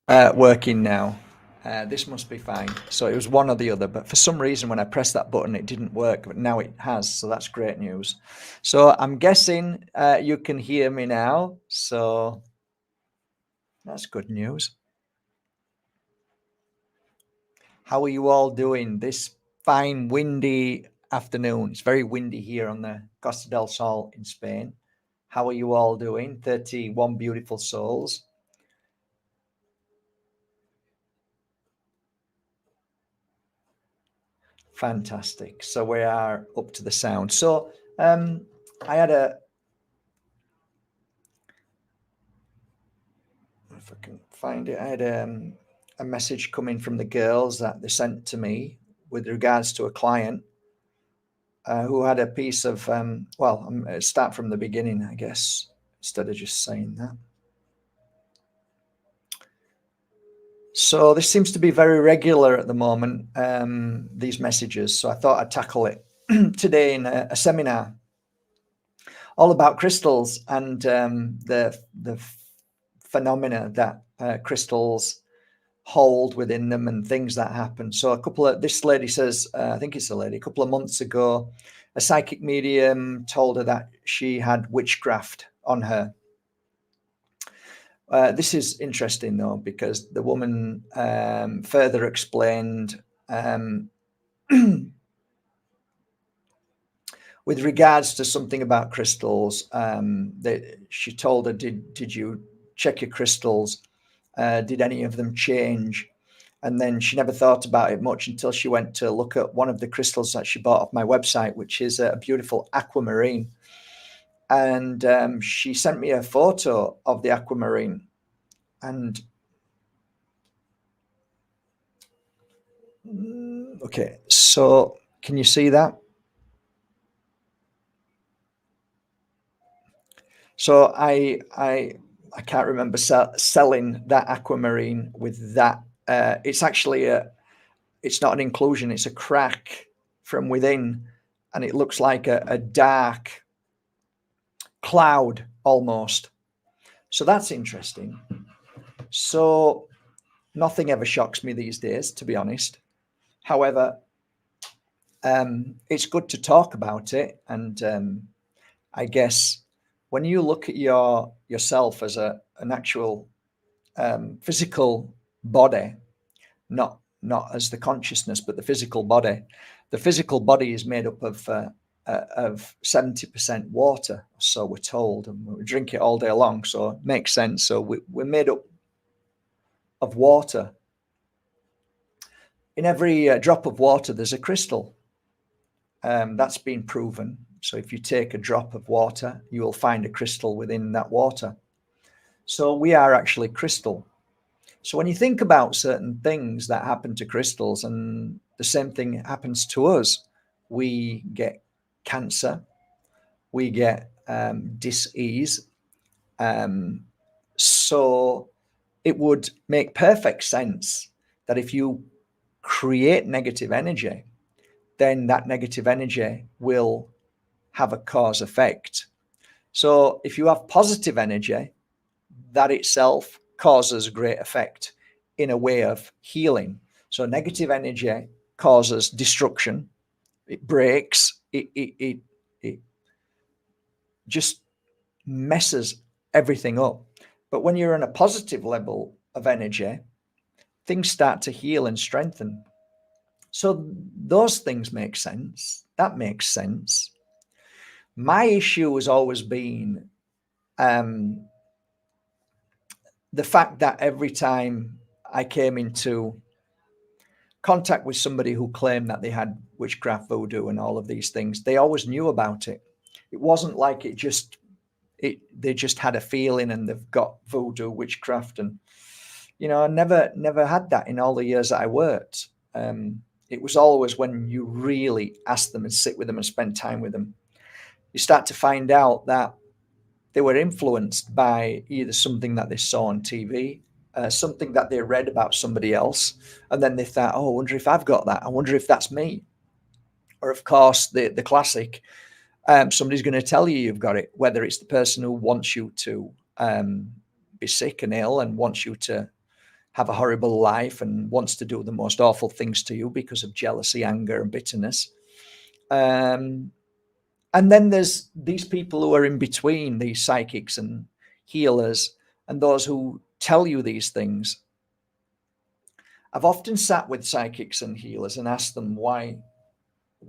working now. This must be fine. So it was one or the other, but for some reason when I pressed that button, it didn't work, but now it has. So that's great news. So I'm guessing you can hear me now. So that's good news. How are you all doing this fine windy afternoon? It's very windy here on the Costa del Sol in Spain. How are you all doing? 31 beautiful souls. Fantastic. So we are up to the sound. So I had if I can find it, I had a message coming from the girls that they sent to me with regards to a client who had a piece of, well, start from the beginning, I guess, instead of just saying that. So this seems to be very regular at the moment, these messages. So I thought I'd tackle it today in a seminar all about crystals and the phenomena that crystals hold within them and things that happen. So this lady says, I think it's a lady, a couple of months ago, a psychic medium told her that she had witchcraft on her. This is interesting though, because the woman further explained with regards to something about crystals, that she told her, did you check your crystals? Did any of them change? And then she never thought about it much until she went to look at one of the crystals that she bought off my website, which is a beautiful aquamarine. And she sent me a photo of the aquamarine. And okay, so can you see that? So I can't remember selling that aquamarine with that. It's actually it's not an inclusion, it's a crack from within, and it looks like a dark cloud almost. So that's interesting. So nothing ever shocks me these days, to be honest. However, it's good to talk about it, and I guess when you look at yourself as an actual physical body, not as the consciousness, but the physical body. The physical body is made up of 70% water, so we're told, and we drink it all day long, so it makes sense. So we're made up of water. In every drop of water, there's a crystal. That's been proven. So if you take a drop of water, you will find a crystal within that water. So we are actually crystal. So when you think about certain things that happen to crystals, and the same thing happens to us, we get cancer, we get dis-ease. So it would make perfect sense that if you create negative energy, then that negative energy will have a cause effect. So if you have positive energy, that itself causes great effect in a way of healing. So negative energy causes destruction. It breaks. It just messes everything up. But when you're in a positive level of energy, things start to heal and strengthen. So those things make sense. That makes sense. My issue has always been the fact that every time I came into contact with somebody who claimed that they had witchcraft, voodoo, and all of these things, they always knew about it. It wasn't like they just had a feeling and they've got voodoo, witchcraft, and I never had that in all the years that I worked. It was always when you really ask them and sit with them and spend time with them, you start to find out that they were influenced by either something that they saw on TV, something that they read about somebody else, and then they thought, oh, I wonder if I've got that. I wonder if that's me. Or, of course, the classic, somebody's going to tell you you've got it, whether it's the person who wants you to be sick and ill and wants you to have a horrible life and wants to do the most awful things to you because of jealousy, anger, and bitterness. And then there's these people who are in between, these psychics and healers, and those who tell you these things. I've often sat with psychics and healers and asked them, why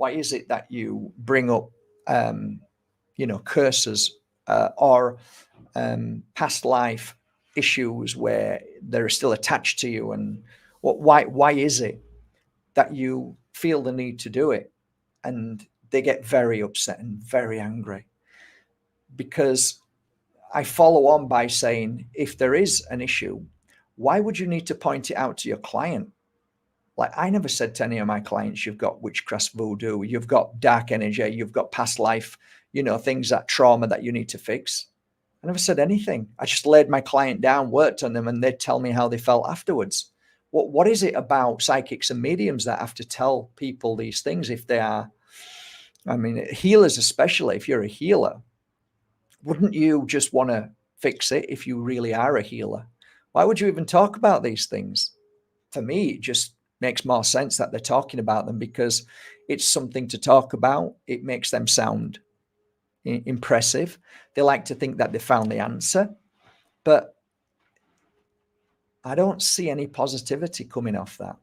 is it that you bring up, curses or past life issues where they're still attached to you, and why is it that you feel the need to do it? And they get very upset and very angry, because I follow on by saying, if there is an issue, why would you need to point it out to your client? Like, I never said to any of my clients, you've got witchcraft, voodoo, you've got dark energy, you've got past life, things, that trauma that you need to fix. I never said anything. I just laid my client down, worked on them, and they'd tell me how they felt afterwards. What is it about psychics and mediums that have to tell people these things if they are, healers especially, if you're a healer, wouldn't you just want to fix it if you really are a healer? Why would you even talk about these things? For me, it just makes more sense that they're talking about them, because it's something to talk about. It makes them sound impressive. They like to think that they found the answer, but I don't see any positivity coming off that.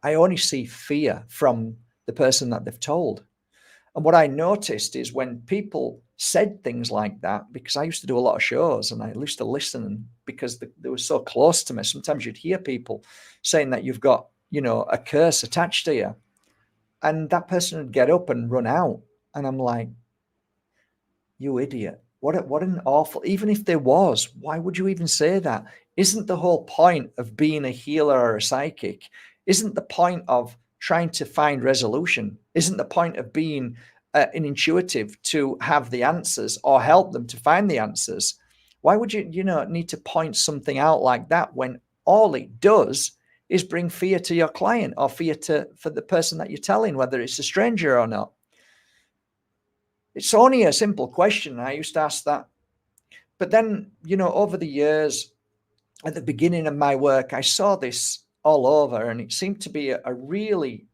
I only see fear from the person that they've told. And what I noticed is when people said things like that, because I used to do a lot of shows and I used to listen, because they were so close to me, sometimes you'd hear people saying that you've got, a curse attached to you. And that person would get up and run out. And I'm like, you idiot. What an awful, even if there was, why would you even say that? Isn't the whole point of being a healer or a psychic? Isn't the point of trying to find resolution? Isn't the point of being an intuitive to have the answers or help them to find the answers? Why would you, need to point something out like that when all it does is bring fear to your client, or fear for the person that you're telling, whether it's a stranger or not? It's only a simple question. I used to ask that. But then, over the years, at the beginning of my work, I saw this all over, and it seemed to be a really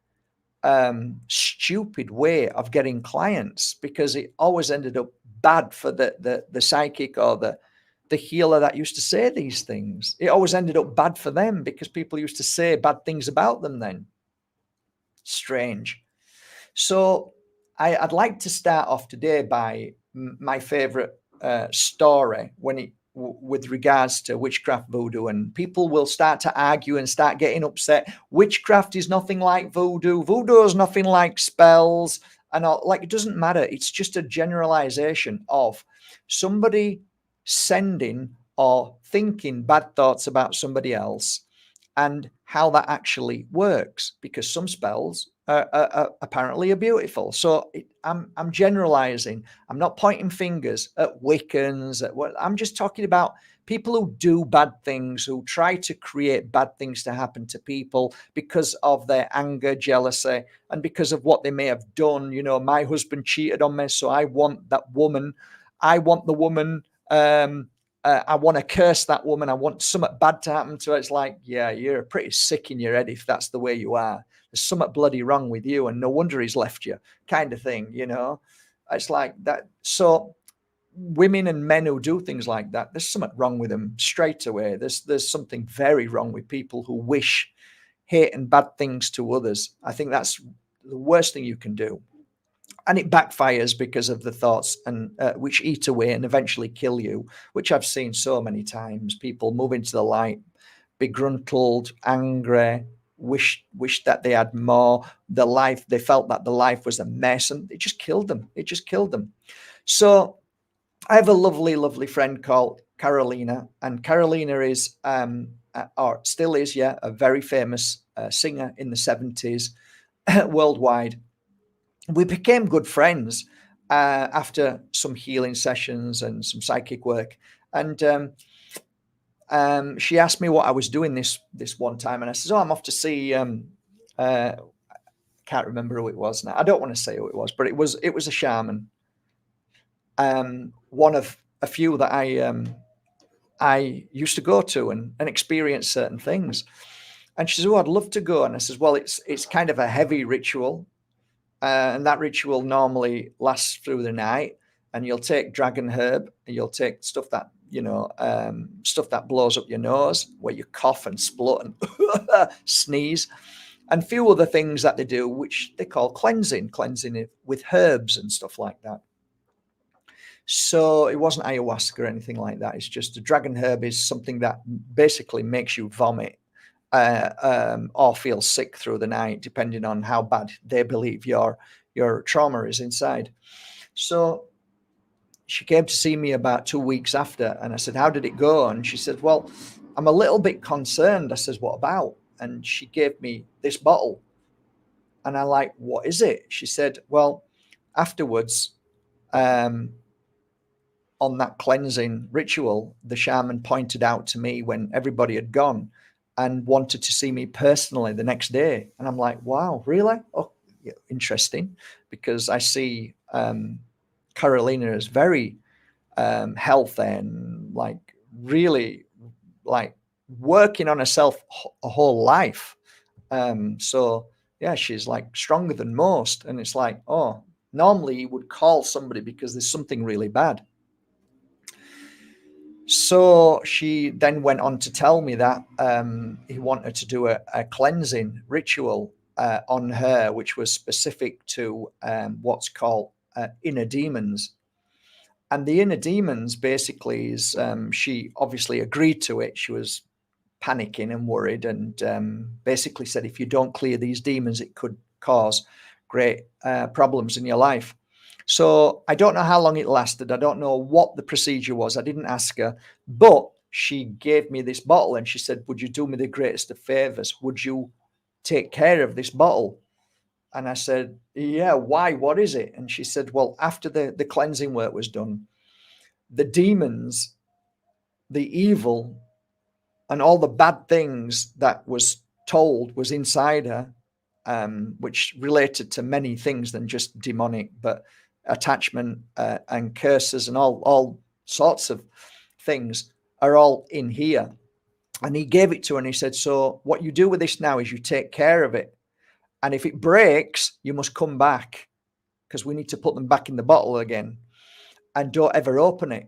stupid way of getting clients, because it always ended up bad for the psychic or the healer that used to say these things. It always ended up bad for them, because people used to say bad things about them then. Strange. So I'd like to start off today by my favorite story with regards to witchcraft, voodoo, and people will start to argue and start getting upset. Witchcraft is nothing like voodoo. Voodoo is nothing like spells, and all. Like, it doesn't matter. It's just a generalization of somebody sending or thinking bad thoughts about somebody else, and how that actually works, because some spells apparently are beautiful. So I'm generalizing. I'm not pointing fingers at Wiccans. I'm just talking about people who do bad things, who try to create bad things to happen to people because of their anger, jealousy, and because of what they may have done. My husband cheated on me, so I want that woman. I want the woman. I want to curse that woman. I want something bad to happen to her. It's like, yeah, you're pretty sick in your head if that's the way you are. There's something bloody wrong with you, and no wonder he's left you, kind of thing, It's like that. So women and men who do things like that, there's something wrong with them straight away. There's something very wrong with people who wish hate and bad things to others. I think that's the worst thing you can do. And it backfires because of the thoughts, and which eat away and eventually kill you, which I've seen so many times. People move into the light, begruntled, angry, wish that they had more. They felt that the life was a mess, and it just killed them. It just killed them. So I have a lovely, lovely friend called Carolina, and Carolina is, or still is, a very famous singer in the 70s worldwide. We became good friends after some healing sessions and some psychic work. And she asked me what I was doing this one time. And I said, I'm off to see, can't remember who it was now. I don't want to say who it was, but it was a shaman. One of a few that I used to go to and experience certain things. And she says, oh, I'd love to go. And I says, well, it's kind of a heavy ritual. And that ritual normally lasts through the night. And you'll take dragon herb, and you'll take stuff that, stuff that blows up your nose, where you cough and splut and sneeze, and a few other things that they do, which they call cleansing with herbs and stuff like that. So it wasn't ayahuasca or anything like that. It's just a dragon herb is something that basically makes you vomit or feel sick through the night, depending on how bad they believe your trauma is inside. So she came to see me about 2 weeks after, and I said, how did it go? And she said, well, I'm a little bit concerned. I says, what about? And she gave me this bottle. And I'm like, what is it? She said, well, afterwards, on that cleansing ritual, the shaman pointed out to me when everybody had gone and wanted to see me personally the next day. And I'm like, wow, really? Oh, yeah, interesting. Because I see Carolina as very healthy and like really like working on herself a whole life. So yeah, she's like stronger than most. And it's like, oh, normally you would call somebody because there's something really bad. So she then went on to tell me that he wanted to do a cleansing ritual on her, which was specific to what's called inner demons. And the inner demons basically is, she obviously agreed to it. She was panicking and worried, and basically said, if you don't clear these demons, it could cause great problems in your life. So I don't know how long it lasted. I don't know what the procedure was. I didn't ask her, but she gave me this bottle and she said, would you do me the greatest of favors? Would you take care of this bottle? And I said, yeah, why? What is it? And she said, well, after the cleansing work was done, the demons, the evil, and all the bad things that was told was inside her, which related to many things than just demonic, but attachment and curses and all sorts of things are all in here. And he gave it to her and he said, so what you do with this now is you take care of it. And if it breaks, you must come back because we need to put them back in the bottle again, and don't ever open it.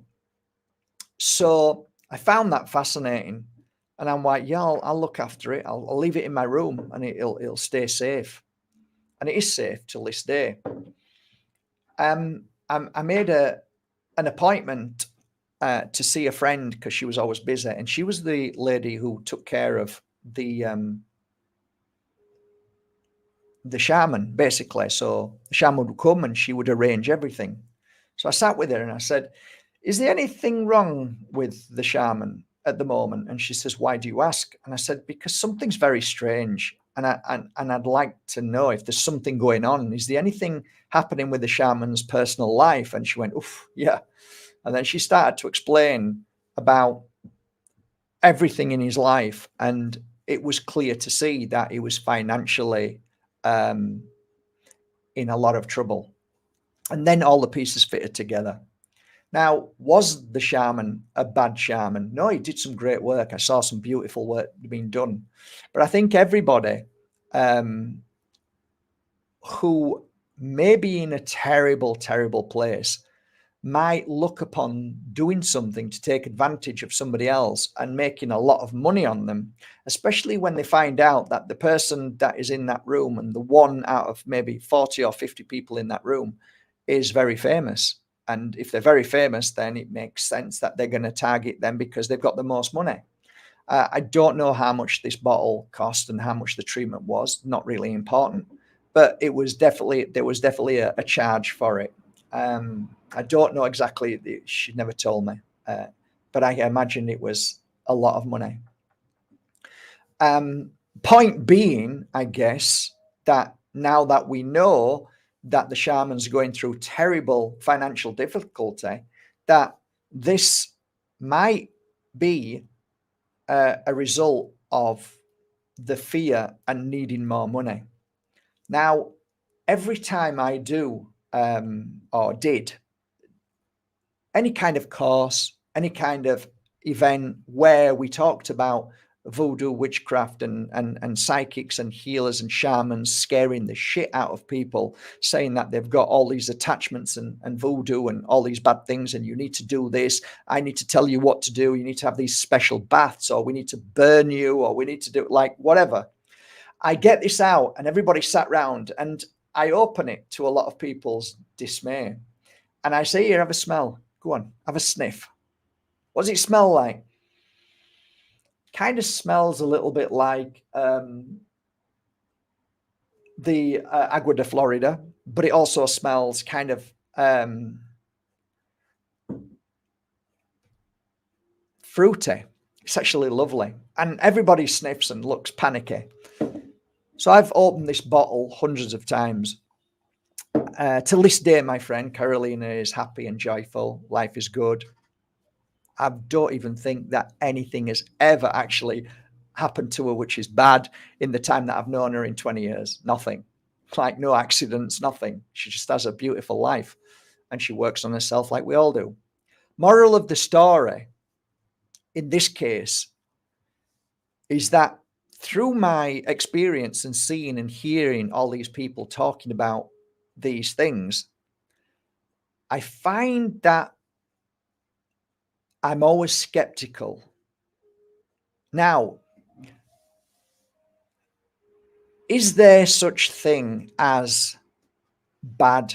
So I found that fascinating. And I'm like, yeah, I'll look after it. I'll leave it in my room and it'll stay safe. And it is safe till this day. I made an appointment to see a friend because she was always busy, and she was the lady who took care of the shaman, basically. So the shaman would come and she would arrange everything. So I sat with her and I said, is there anything wrong with the shaman at the moment? And she says, why do you ask? And I said, because something's very strange. And I'd like to know if there's something going on. Is there anything happening with the shaman's personal life? And she went, oof, yeah. And then she started to explain about everything in his life. And it was clear to see that he was financially in a lot of trouble. And then all the pieces fitted together. Now, was the shaman a bad shaman? No, he did some great work. I saw some beautiful work being done. But I think everybody who may be in a terrible, terrible place might look upon doing something to take advantage of somebody else and making a lot of money on them, especially when they find out that the person that is in that room and the one out of maybe 40 or 50 people in that room is very famous. And if they're very famous, then it makes sense that they're going to target them because they've got the most money. I don't know how much this bottle cost and how much the treatment was. Not really important, but there was definitely a charge for it. I don't know exactly. She never told me, but I imagine it was a lot of money. Point being, I guess, that now that we know that the shaman's going through terrible financial difficulty, that this might be a result of the fear and needing more money. Now, every time I do or did any kind of course, any kind of event where we talked about voodoo, witchcraft, and psychics and healers and shamans scaring the shit out of people, saying that they've got all these attachments and voodoo and all these bad things, and you need to do this. I need to tell you what to do. You need to have these special baths, or we need to burn you, or we need to do like whatever. I get this out, and everybody sat round, and I open it to a lot of people's dismay. And I say, here, have a smell. Go on, have a sniff. What does it smell like? Kind of smells a little bit like the Agua de Florida, but it also smells kind of fruity. It's actually lovely. And everybody sniffs and looks panicky. So I've opened this bottle hundreds of times. Till this day, my friend Carolina is happy and joyful. Life is good. I don't even think that anything has ever actually happened to her, which is bad in the time that I've known her in 20 years. Nothing. Like no accidents, nothing. She just has a beautiful life and she works on herself like we all do. Moral of the story in this case is that through my experience and seeing and hearing all these people talking about these things, I find that I'm always skeptical. Now, is there such thing as bad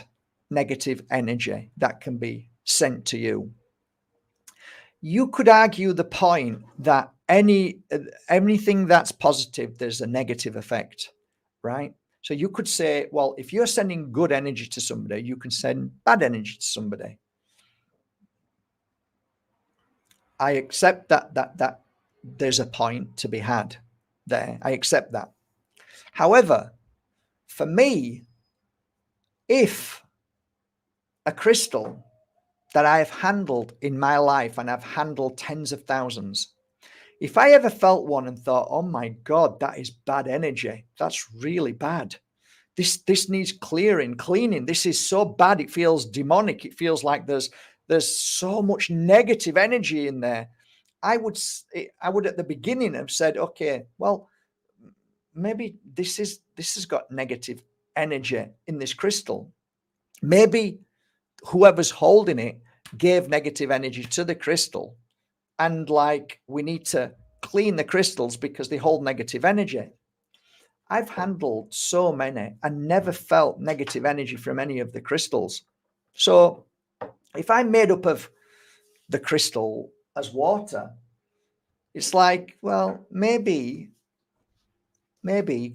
negative energy that can be sent to you? You could argue the point that anything that's positive, there's a negative effect, right? So you could say, well, if you're sending good energy to somebody, you can send bad energy to somebody. I accept that there's a point to be had there. I accept that. However, for me, if a crystal that I have handled in my life, and I've handled tens of thousands, if I ever felt one and thought, oh my God, that is bad energy, that's really bad. This needs cleaning. This is so bad. It feels demonic. It feels like there's so much negative energy in there. I would at the beginning have said, okay, well, maybe this has got negative energy in this crystal. Maybe whoever's holding it gave negative energy to the crystal, and like we need to clean the crystals because they hold negative energy. I've handled so many and never felt negative energy from any of the crystals. So if I'm made up of the crystal as water, it's like, well, maybe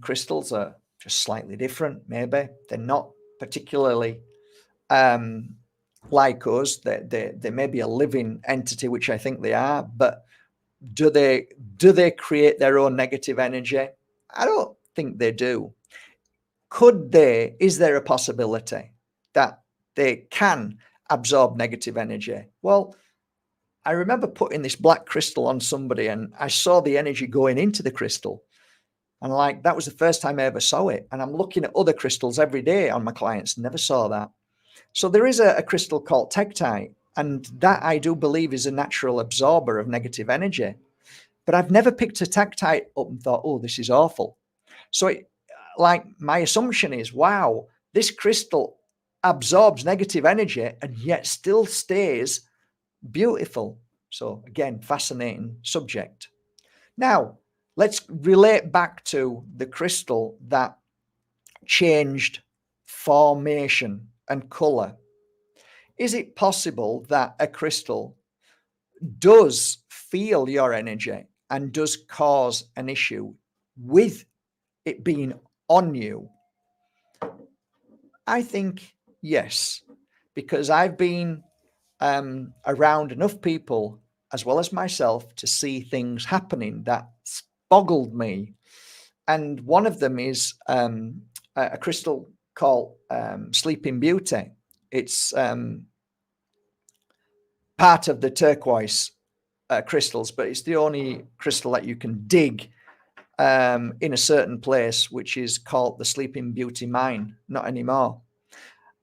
crystals are just slightly different. Maybe they're not particularly like us. They may be a living entity, which I think they are, but do they create their own negative energy? I don't think they do. Is there a possibility that they can absorb negative energy? Well, I remember putting this black crystal on somebody and I saw the energy going into the crystal. And like, that was the first time I ever saw it. And I'm looking at other crystals every day on my clients, never saw that. So there is a crystal called tektite, and that I do believe is a natural absorber of negative energy. But I've never picked a tektite up and thought, oh, this is awful. So like my assumption is, wow, this crystal absorbs negative energy and yet still stays beautiful. So again, fascinating subject. Now, let's relate back to the crystal that changed formation and color. Is it possible that a crystal does feel your energy and does cause an issue with it being on you? I think yes, because I've been around enough people as well as myself to see things happening that boggled me. And one of them is a crystal called Sleeping Beauty. It's part of the turquoise crystals, but it's the only crystal that you can dig in a certain place, which is called the Sleeping Beauty Mine, not anymore.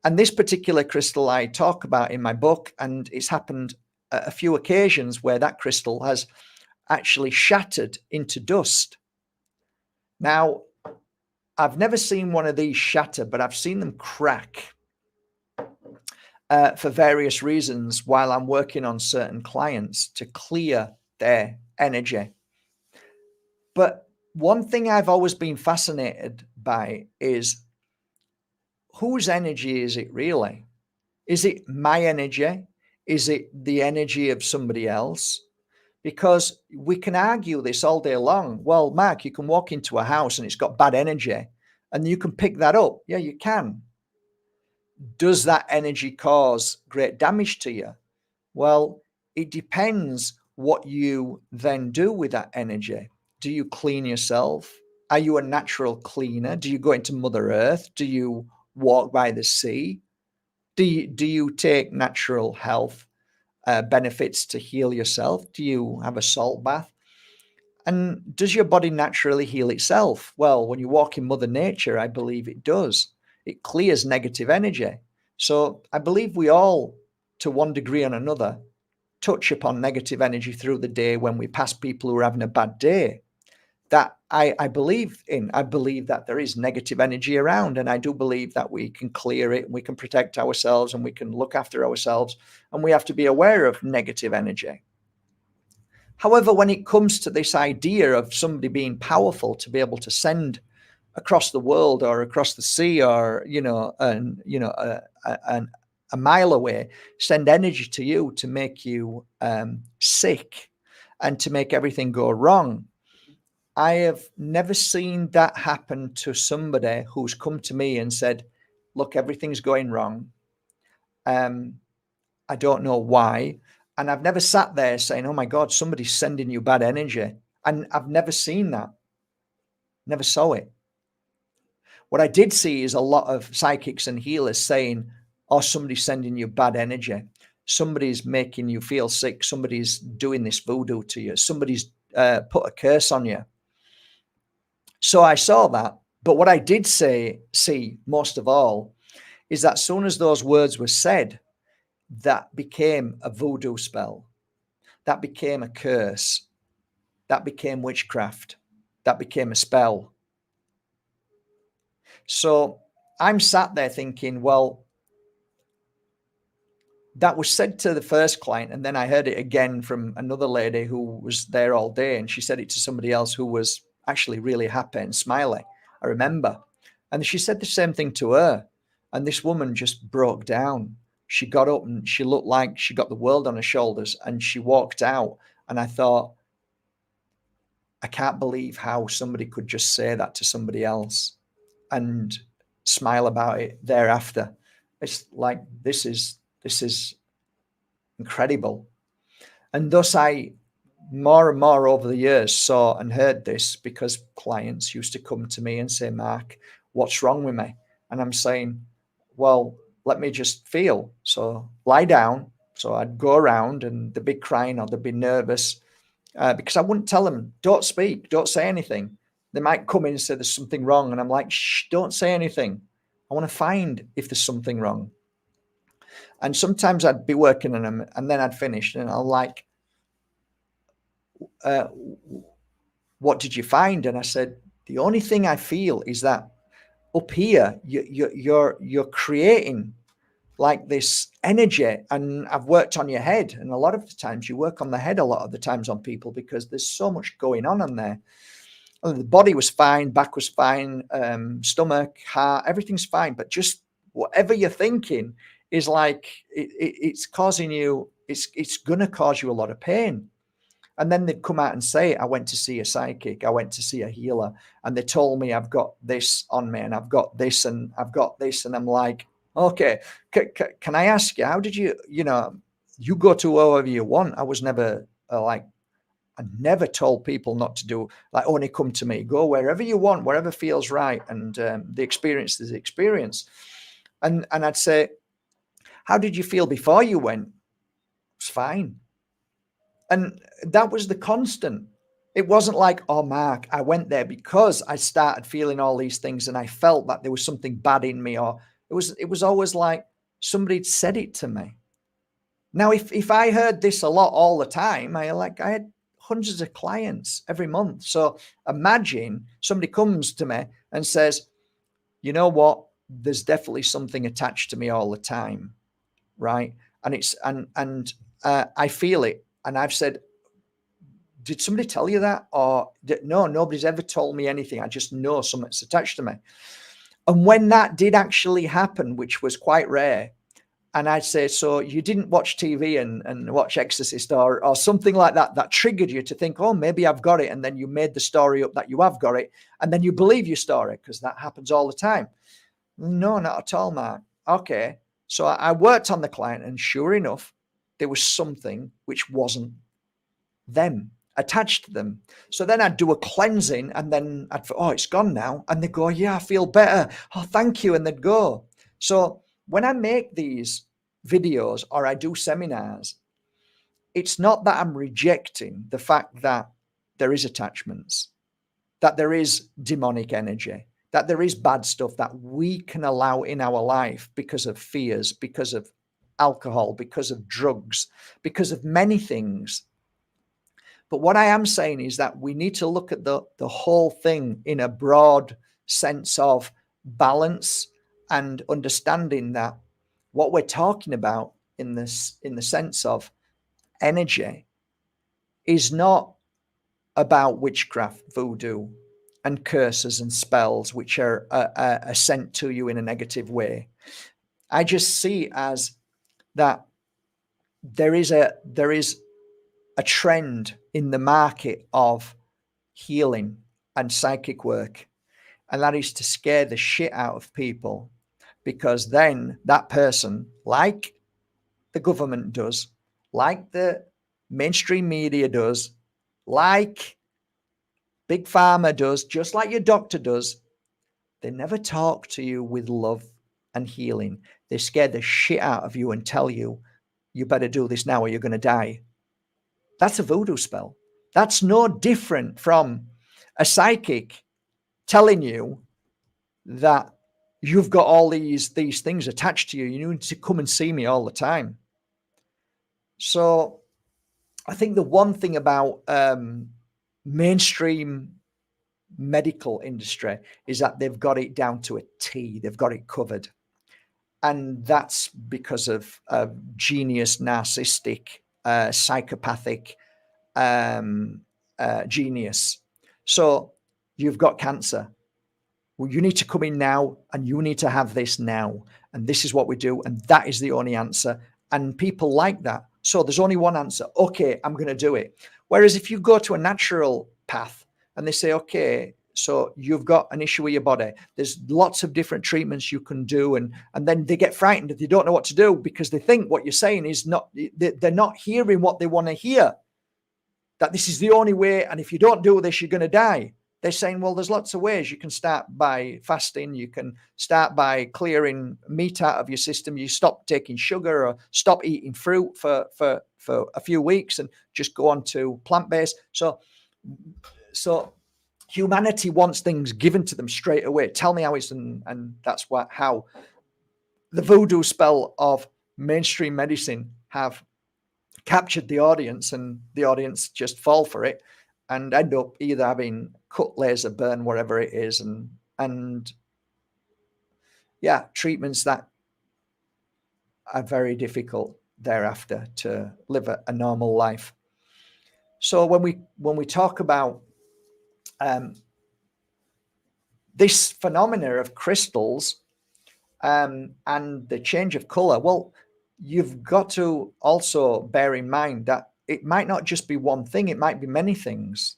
And this particular crystal I talk about in my book, and it's happened a few occasions where that crystal has actually shattered into dust. Now, I've never seen one of these shatter, but I've seen them crack for various reasons while I'm working on certain clients to clear their energy. But one thing I've always been fascinated by is, whose energy is it really? Is it my energy? Is it the energy of somebody else? Because we can argue this all day long. Well, Mark, you can walk into a house and it's got bad energy and you can pick that up. Yeah, you can. Does that energy cause great damage to you? Well, it depends what you then do with that energy. Do you clean yourself? Are you a natural cleaner? Do you go into Mother Earth? Do you walk by the sea? Do you take natural health benefits to heal yourself? Do you have a salt bath? And does your body naturally heal itself? Well, when you walk in Mother Nature, I believe it does. It clears negative energy. So I believe we all, to one degree or another, touch upon negative energy through the day when we pass people who are having a bad day. That I believe in. I believe that there is negative energy around, and I do believe that we can clear it, and we can protect ourselves, and we can look after ourselves, and we have to be aware of negative energy. However, when it comes to this idea of somebody being powerful to be able to send across the world or across the sea or a mile away, send energy to you to make you sick and to make everything go wrong, I have never seen that happen to somebody who's come to me and said, look, everything's going wrong. I don't know why. And I've never sat there saying, oh my God, somebody's sending you bad energy. And I've never seen that. Never saw it. What I did see is a lot of psychics and healers saying, oh, somebody's sending you bad energy. Somebody's making you feel sick. Somebody's doing this voodoo to you. Somebody's put a curse on you. So I saw that. But what I did see most of all is that as soon as those words were said, that became a voodoo spell. That became a curse. That became witchcraft. That became a spell. So I'm sat there thinking, well, that was said to the first client, and then I heard it again from another lady who was there all day, and she said it to somebody else who was actually really happy and smiling. I remember. And she said the same thing to her. And this woman just broke down. She got up and she looked like she got the world on her shoulders, and she walked out. And I thought, I can't believe how somebody could just say that to somebody else and smile about it thereafter. It's like, this is incredible. And thus I more and more over the years saw and heard this, because clients used to come to me and say, Mark, what's wrong with me? And I'm saying, well, let me just feel. So lie down. So I'd go around and they'd be crying or they'd be nervous because I wouldn't tell them, don't speak, don't say anything. They might come in and say there's something wrong. And I'm like, shh, don't say anything. I want to find if there's something wrong. And sometimes I'd be working on them and then I'd finish and I'm like, what did you find? And I said, the only thing I feel is that up here, you're creating like this energy, and I've worked on your head. And a lot of the times you work on the head a lot of the times on people because there's so much going on there. And the body was fine, back was fine, stomach, heart, everything's fine. But just whatever you're thinking is like, it's causing you, it's going to cause you a lot of pain. And then they'd come out and say, I went to see a psychic, I went to see a healer, and they told me I've got this on me and I've got this and I've got this. And I'm like, okay, can I ask you, how did you go to whoever you want? I was never I never told people not to do, like, only come to me, go wherever you want, wherever feels right. And the experience is the experience. And I'd say, how did you feel before you went? It's fine. And that was the constant. It wasn't like, oh, Mark, I went there because I started feeling all these things and I felt that there was something bad in me. Or it was always like somebody said it to me. Now, if I heard this a lot all the time, I had hundreds of clients every month. So imagine somebody comes to me and says, you know what, there's definitely something attached to me all the time, right? And it's and I feel it. And I've said, did somebody tell you that? Or no, nobody's ever told me anything. I just know something's attached to me. And when that did actually happen, which was quite rare, and I'd say, so you didn't watch TV and watch Exorcist or something like that, that triggered you to think, oh, maybe I've got it. And then you made the story up that you have got it. And then you believe your story, because that happens all the time. No, not at all, Mark. Okay. So I worked on the client, and sure enough, there was something which wasn't them, attached to them. So then I'd do a cleansing, and then I'd, oh, it's gone now. And they'd go, yeah, I feel better. Oh, thank you. And they'd go. So when I make these videos or I do seminars, it's not that I'm rejecting the fact that there is attachments, that there is demonic energy, that there is bad stuff that we can allow in our life because of fears, because of alcohol, because of drugs, because of many things. But what I am saying is that we need to look at the whole thing in a broad sense of balance and understanding that what we're talking about in this, in the sense of energy, is not about witchcraft, voodoo, and curses and spells which are sent to you in a negative way. I just see as that there is a trend in the market of healing and psychic work, and that is to scare the shit out of people, because then that person, like the government does, like the mainstream media does, like Big Pharma does, just like your doctor does, they never talk to you with love and healing. They scare the shit out of you and tell you, you better do this now or you're going to die. That's a voodoo spell. That's no different from a psychic telling you that you've got all these things attached to you. You need to come and see me all the time. So I think the one thing about mainstream medical industry is that they've got it down to a T. They've got it covered. And that's because of genius, narcissistic, psychopathic genius. So you've got cancer. Well, you need to come in now, and you need to have this now. And this is what we do. And that is the only answer. And people like that. So there's only one answer. Okay, I'm going to do it. Whereas if you go to a natural path and they say, okay, so you've got an issue with your body, there's lots of different treatments you can do. And then they get frightened. They don't know what to do because they think what you're saying is not, they're not hearing what they want to hear. That this is the only way. And if you don't do this, you're going to die. They're saying, well, there's lots of ways. You can start by fasting. You can start by clearing meat out of your system. You stop taking sugar or stop eating fruit for a few weeks and just go on to plant-based. So humanity wants things given to them straight away. Tell me how it's, and that's how the voodoo spell of mainstream medicine have captured the audience, and the audience just fall for it and end up either having cut, laser, burn, whatever it is, and yeah, treatments that are very difficult thereafter to live a normal life. So when we talk about this phenomena of crystals and the change of color, well, you've got to also bear in mind that it might not just be one thing, it might be many things.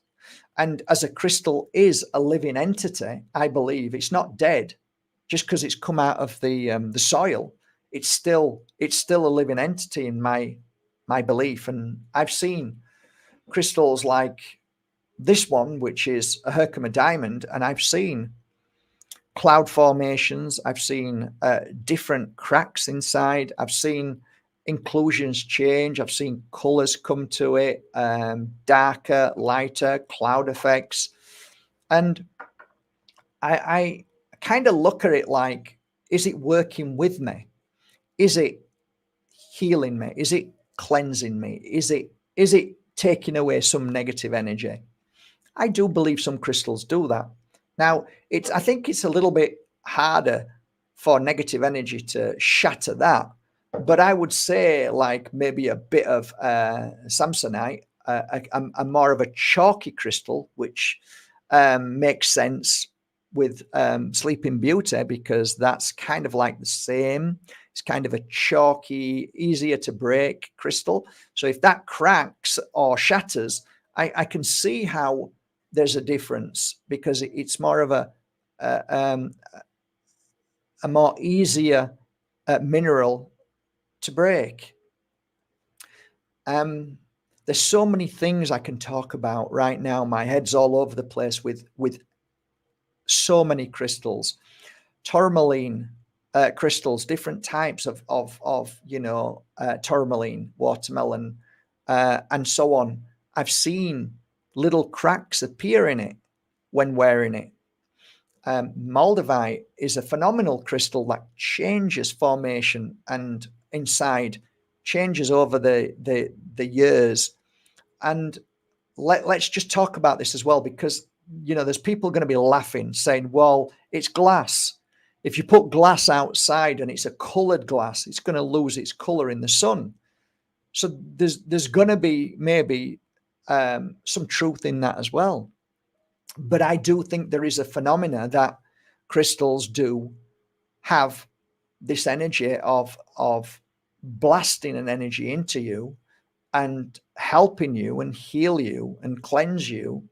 And as a crystal is a living entity, I believe it's not dead just because it's come out of the soil. It's still a living entity in my belief. And I've seen crystals like this one, which is a Herkimer diamond, and I've seen cloud formations. I've seen different cracks inside. I've seen inclusions change. I've seen colors come to it, darker, lighter, cloud effects. And I kind of look at it like, is it working with me? Is it healing me? Is it cleansing me? Is it taking away some negative energy? I do believe some crystals do that. Now, I think it's a little bit harder for negative energy to shatter that, but I would say like maybe a bit of Samsonite, a more of a chalky crystal, which makes sense with Sleeping Beauty, because that's kind of like the same. It's kind of a chalky, easier to break crystal. So if that cracks or shatters, I can see how there's a difference, because it's more of a more easier mineral to break. There's so many things I can talk about right now. My head's all over the place with so many crystals, tourmaline crystals, different types of tourmaline, watermelon, and so on. I've seen little cracks appear in it when wearing it. Moldavite is a phenomenal crystal that changes formation and inside, changes over the years. And let's just talk about this as well, because there's people going to be laughing, saying, well, it's glass. If you put glass outside and it's a colored glass, it's going to lose its color in the sun. So there's going to be maybe some truth in that as well. But I do think there is a phenomena that crystals do have this energy of blasting an energy into you and helping you and heal you and cleanse you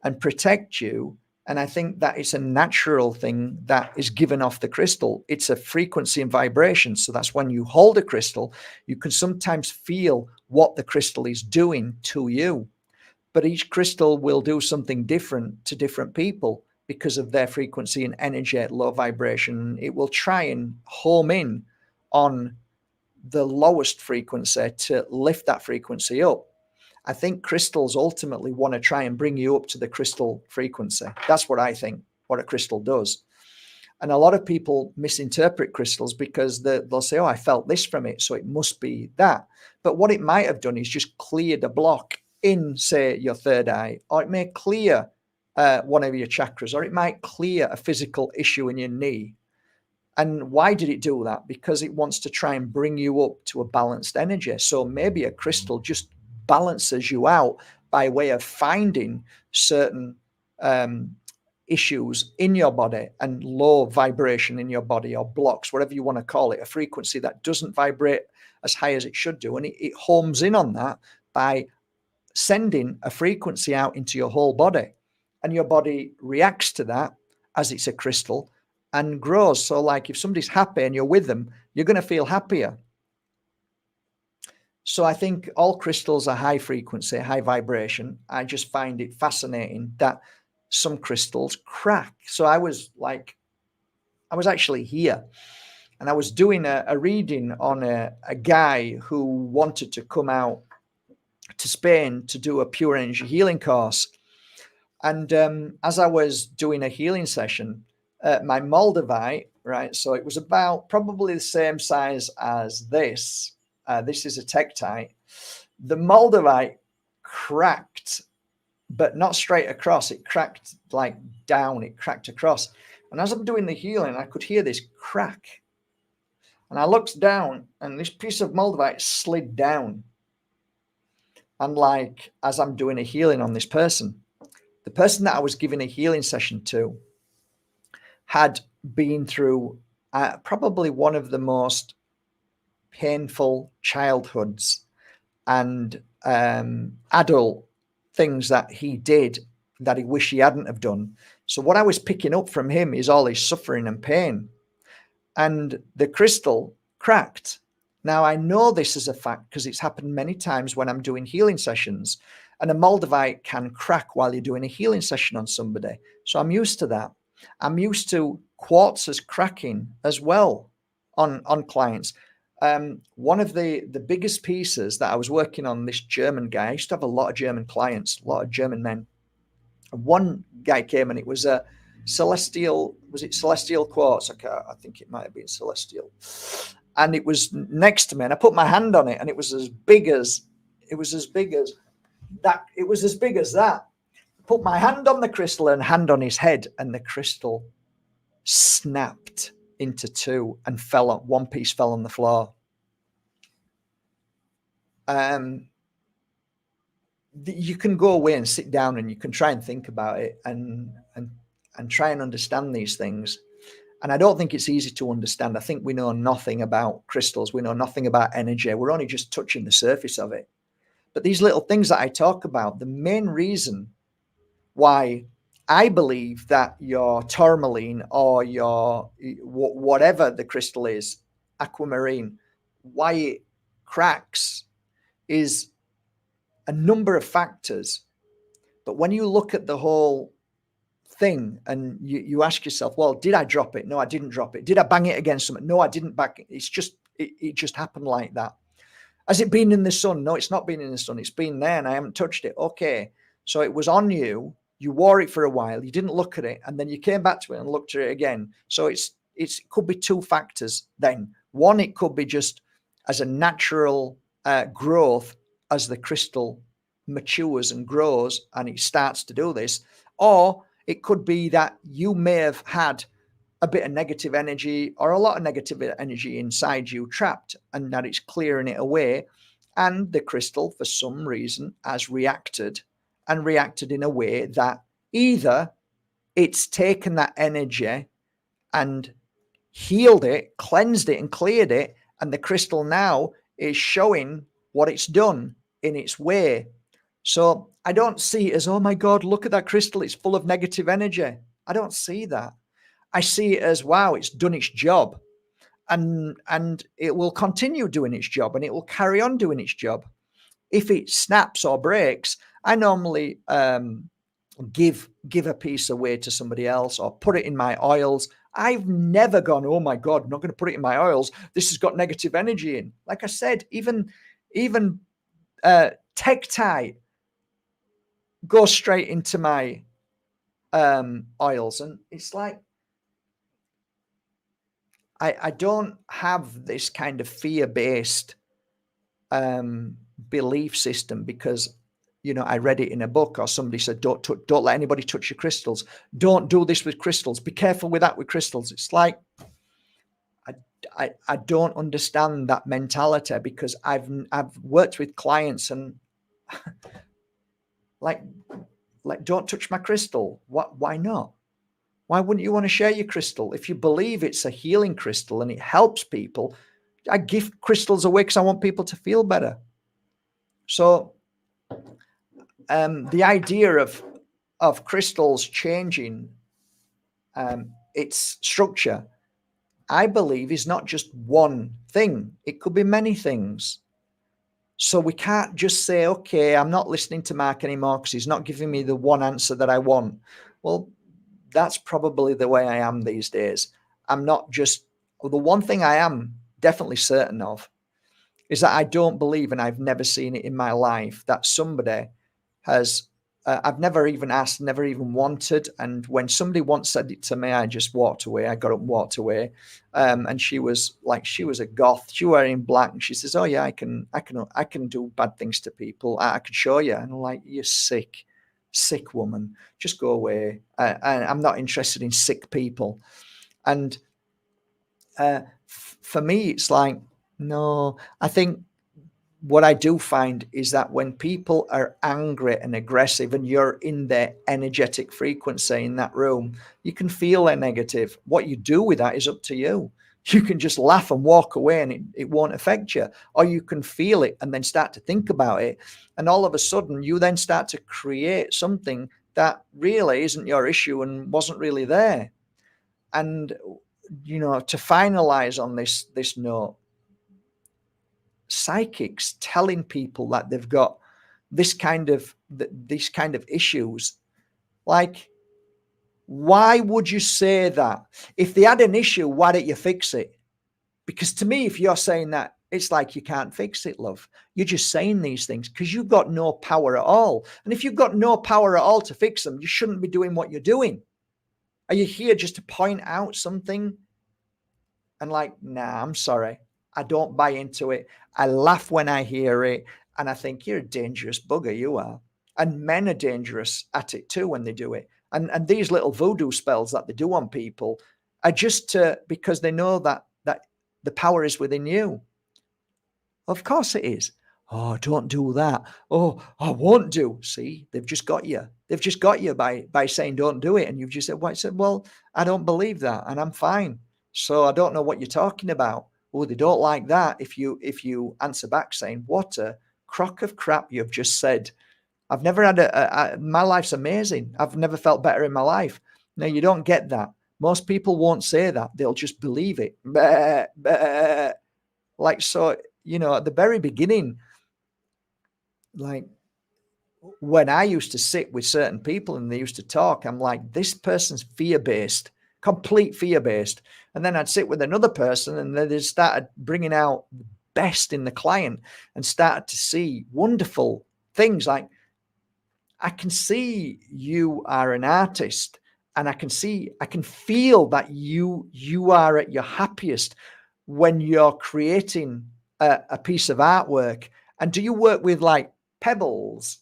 and protect you. And I think that it's a natural thing that is given off the crystal. It's a frequency and vibration. So that's when you hold a crystal, you can sometimes feel what the crystal is doing to you. But each crystal will do something different to different people because of their frequency and energy at low vibration. It will try and home in on the lowest frequency to lift that frequency up. I think crystals ultimately want to try and bring you up to the crystal frequency. That's what I think, what a crystal does. And a lot of people misinterpret crystals because they'll say, oh, I felt this from it, so it must be that. But what it might have done is just cleared a block in, say, your third eye, or it may clear one of your chakras, or it might clear a physical issue in your knee. And why did it do that? Because it wants to try and bring you up to a balanced energy. So maybe a crystal just balances you out by way of finding certain issues in your body and low vibration in your body, or blocks, whatever you want to call it, a frequency that doesn't vibrate as high as it should do. And it homes in on that by sending a frequency out into your whole body. And your body reacts to that as it's a crystal and grows. So like if somebody's happy and you're with them, you're going to feel happier. So I think all crystals are high frequency, high vibration. I just find it fascinating that some crystals crack. So I was actually here and I was doing a reading on a guy who wanted to come out to Spain to do a pure energy healing course. And as I was doing a healing session, my Moldavite, right? So it was about probably the same size as this. This is a Tektite. The Moldavite cracked, but not straight across. It cracked like down, it cracked across. And as I'm doing the healing, I could hear this crack. And I looked down and this piece of Moldavite slid down. And like, as I'm doing a healing on this person, the person that I was giving a healing session to had been through probably one of the most painful childhoods and adult things that he did that he wished he hadn't have done. So what I was picking up from him is all his suffering and pain. And the crystal cracked. Now, I know this is a fact because it's happened many times when I'm doing healing sessions, and a Moldavite can crack while you're doing a healing session on somebody. So I'm used to that. I'm used to quartzes cracking as well on clients. One of the biggest pieces that I was working on, this German guy, I used to have a lot of German clients, a lot of German men. And one guy came and it was a celestial, was it celestial quartz? I think it might have been celestial. and it was next to me, and I put my hand on it, and it was as big as that. It was as big as that. Put my hand on the crystal and hand on his head, and the crystal snapped into two and one piece fell on the floor. You can go away and sit down and you can try and think about it and try and understand these things. And I don't think it's easy to understand. I think we know nothing about crystals. We know nothing about energy. We're only just touching the surface of it. But these little things that I talk about, the main reason why I believe that your tourmaline or your whatever the crystal is, aquamarine, why it cracks is a number of factors. But when you look at the whole thing and you ask yourself, well, did I drop it? No, I didn't drop it. Did I bang it against something? No, I didn't bang it. It's just, it just happened like that. Has it been in the sun? No, it's not been in the sun. It's been there and I haven't touched it. Okay. So it was on you. You wore it for a while. You didn't look at it. And then you came back to it and looked at it again. So it could be two factors then. One, it could be just as a natural growth as the crystal matures and grows and it starts to do this. Or it could be that you may have had a bit of negative energy or a lot of negative energy inside you trapped, and that it's clearing it away. And the crystal, for some reason, has reacted in a way that either it's taken that energy and healed it, cleansed it and cleared it, and the crystal now is showing what it's done in its way. So I don't see it as, oh my God, look at that crystal, it's full of negative energy. I don't see that. I see it as, wow, it's done its job, and it will continue doing its job, and it will carry on doing its job. If it snaps or breaks, I normally give a piece away to somebody else or put it in my oils. I've never gone, oh my God, I'm not going to put it in my oils. This has got negative energy in. Like I said, even Tektite goes straight into my oils, and it's like, I don't have this kind of fear-based belief system because, I read it in a book or somebody said, don't let anybody touch your crystals. Don't do this with crystals. Be careful with that with crystals. It's like, I don't understand that mentality because I've worked with clients and like, don't touch my crystal. Why not? Why wouldn't you want to share your crystal? If you believe it's a healing crystal and it helps people, I give crystals away because I want people to feel better. So the idea of crystals changing its structure, I believe, is not just one thing. It could be many things. So we can't just say, okay, I'm not listening to Mark anymore because he's not giving me the one answer that I want. Well, that's probably the way I am these days. I'm not just, the one thing I am definitely certain of is that I don't believe, and I've never seen it in my life, that somebody has, I've never even asked, never even wanted. And when somebody once said it to me, I just walked away. I got up and walked away. And she was a goth. She was wearing black. And she says, oh yeah, I can do bad things to people. I can show you. And I'm like, you're sick woman, just go away. I'm not interested in sick people. And for me, it's like, no, I think what I do find is that when people are angry and aggressive and you're in their energetic frequency in that room, you can feel they're negative. What you do with that is up to you. You can just laugh and walk away and it won't affect you. Or you can feel it and then start to think about it. And all of a sudden, you then start to create something that really isn't your issue and wasn't really there. And, to finalize on this note, psychics telling people that they've got this kind of issues, like, why would you say that? If they had an issue, why don't you fix it? Because to me, if you're saying that, it's like you can't fix it, love. You're just saying these things because you've got no power at all. And if you've got no power at all to fix them, you shouldn't be doing what you're doing. Are you here just to point out something? And like, nah, I'm sorry. I don't buy into it. I laugh when I hear it. And I think, you're a dangerous bugger, you are. And men are dangerous at it too when they do it. And these little voodoo spells that they do on people are just because they know that the power is within you. Of course it is. Oh, don't do that. Oh, I won't do. See, they've just got you. They've just got you by saying don't do it. And you've just said, well, I don't believe that and I'm fine. So I don't know what you're talking about. Oh, they don't like that. If you answer back saying, what a crock of crap you've just said. I've never had my life's amazing. I've never felt better in my life. No, you don't get that. Most people won't say that. They'll just believe it. Bah, bah. Like, so, at the very beginning, like when I used to sit with certain people and they used to talk, I'm like, this person's fear-based, complete fear-based. And then I'd sit with another person and then they started bringing out the best in the client and started to see wonderful things. Like, I can see you are an artist and I can feel that you are at your happiest when you're creating a piece of artwork. And do you work with like pebbles?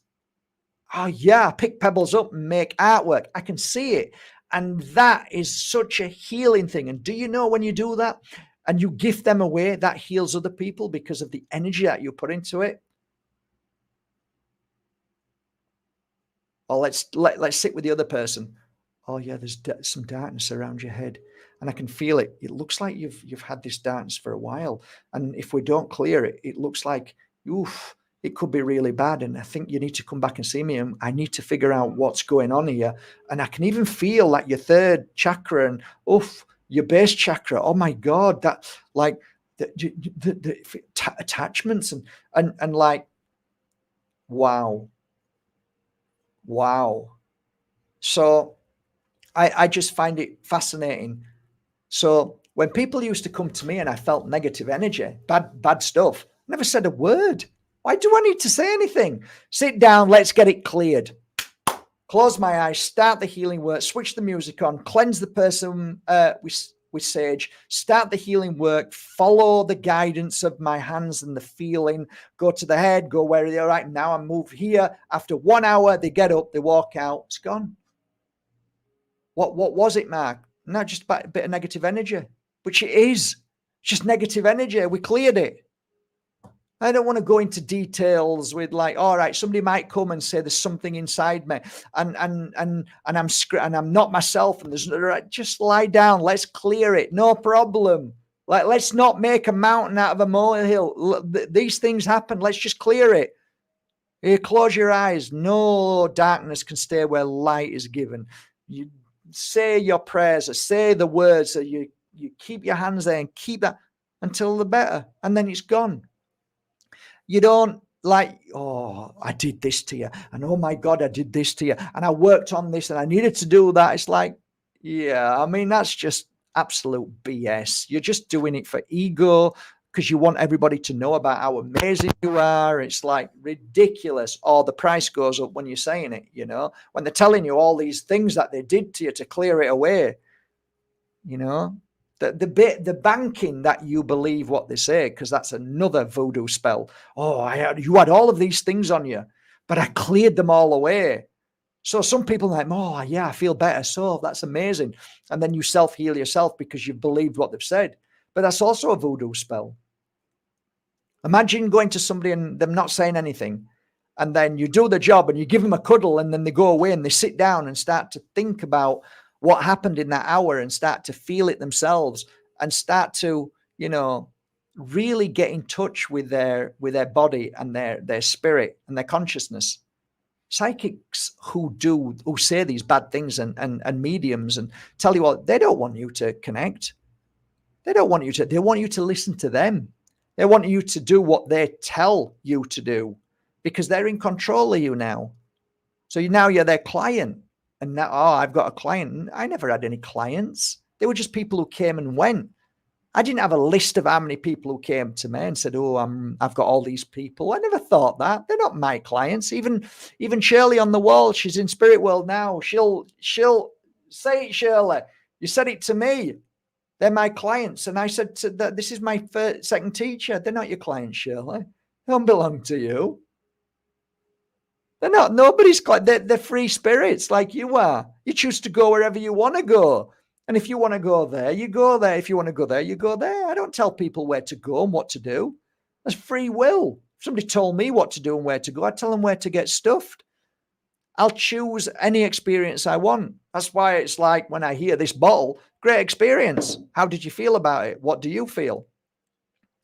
Oh yeah, I pick pebbles up and make artwork. I can see it. And that is such a healing thing. And do you know when you do that and you gift them away, that heals other people because of the energy that you put into it? Or let's sit with the other person. Oh yeah, there's some darkness around your head and I can feel it. It looks like you've had this darkness for a while. And if we don't clear it, it looks like, oof, it could be really bad. And I think you need to come back and see me. And I need to figure out what's going on here. And I can even feel like your third chakra and your base chakra. Oh my God, that like the attachments and like, wow. So I just find it fascinating. So when people used to come to me and I felt negative energy, bad stuff, I never said a word. Why do I need to say anything? Sit down, let's get it cleared. Close my eyes, start the healing work, switch the music on, cleanse the person with sage, start the healing work, follow the guidance of my hands and the feeling, go to the head, go where they're right. Now I move here. After 1 hour, they get up, they walk out, it's gone. What was it, Mark? Not just a bit of negative energy, which it is. Just negative energy. We cleared it. I don't want to go into details with like, all right, somebody might come and say there's something inside me and I'm not myself and there's just lie down. Let's clear it. No problem. Like, let's not make a mountain out of a molehill. These things happen. Let's just clear it. You close your eyes. No darkness can stay where light is given. You say your prayers or say the words that you keep your hands there and keep that until the better. And then it's gone. You don't like, oh, I did this to you. And oh my God, I did this to you. And I worked on this and I needed to do that. It's like, yeah, I mean, that's just absolute BS. You're just doing it for ego because you want everybody to know about how amazing you are. It's like ridiculous. Or the price goes up when you're saying it, when they're telling you all these things that they did to you to clear it away, The banking that you believe what they say, because that's another voodoo spell. Oh, you had all of these things on you, but I cleared them all away. So some people are like, oh yeah, I feel better. So that's amazing. And then you self-heal yourself because you've believed what they've said. But that's also a voodoo spell. Imagine going to somebody and them not saying anything. And then you do the job and you give them a cuddle and then they go away and they sit down and start to think about what happened in that hour and start to feel it themselves and start to, really get in touch with their body and their spirit and their consciousness. Psychics who say these bad things and mediums and tell you what, they don't want you to connect. They want you to listen to them. They want you to do what they tell you to do because they're in control of you now. So now you're their client. And now, I've got a client. I never had any clients. They were just people who came and went. I didn't have a list of how many people who came to me and said, I've got all these people. I never thought that. They're not my clients. Even Shirley on the wall, she's in Spirit World now. She'll say it, Shirley. You said it to me. They're my clients. And I said to that, this is my second teacher. They're not your clients, Shirley. They don't belong to you. They're not nobody's client. They're free spirits like you are. You choose to go wherever you want to go. And if you want to go there, you go there. If you want to go there, you go there. I don't tell people where to go and what to do. That's free will. If somebody told me what to do and where to go, I tell them where to get stuffed. I'll choose any experience I want. That's why it's like when I hear this bottle, great experience. How did you feel about it? What do you feel?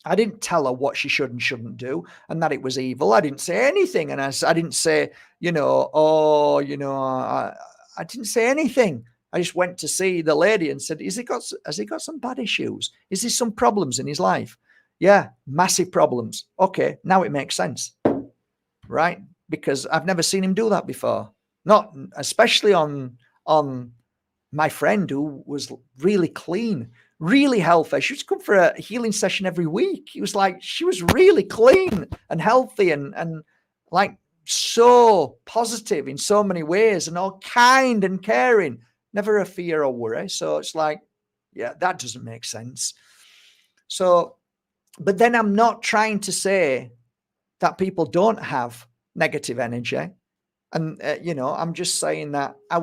I didn't tell her what she should and shouldn't do and that it was evil. I didn't say anything. And I didn't say, I didn't say anything. I just went to see the lady and said, has he got some bad issues? Is there some problems in his life? Yeah, massive problems. Okay, now it makes sense, right? Because I've never seen him do that before. Not especially on my friend who was really clean, really healthy. She was come for a healing session every week. It was like she was really clean and healthy and like so positive in so many ways and all kind and caring. Never a fear or worry. So it's like, yeah, that doesn't make sense. So, but then I'm not trying to say that people don't have negative energy. And, I'm just saying that I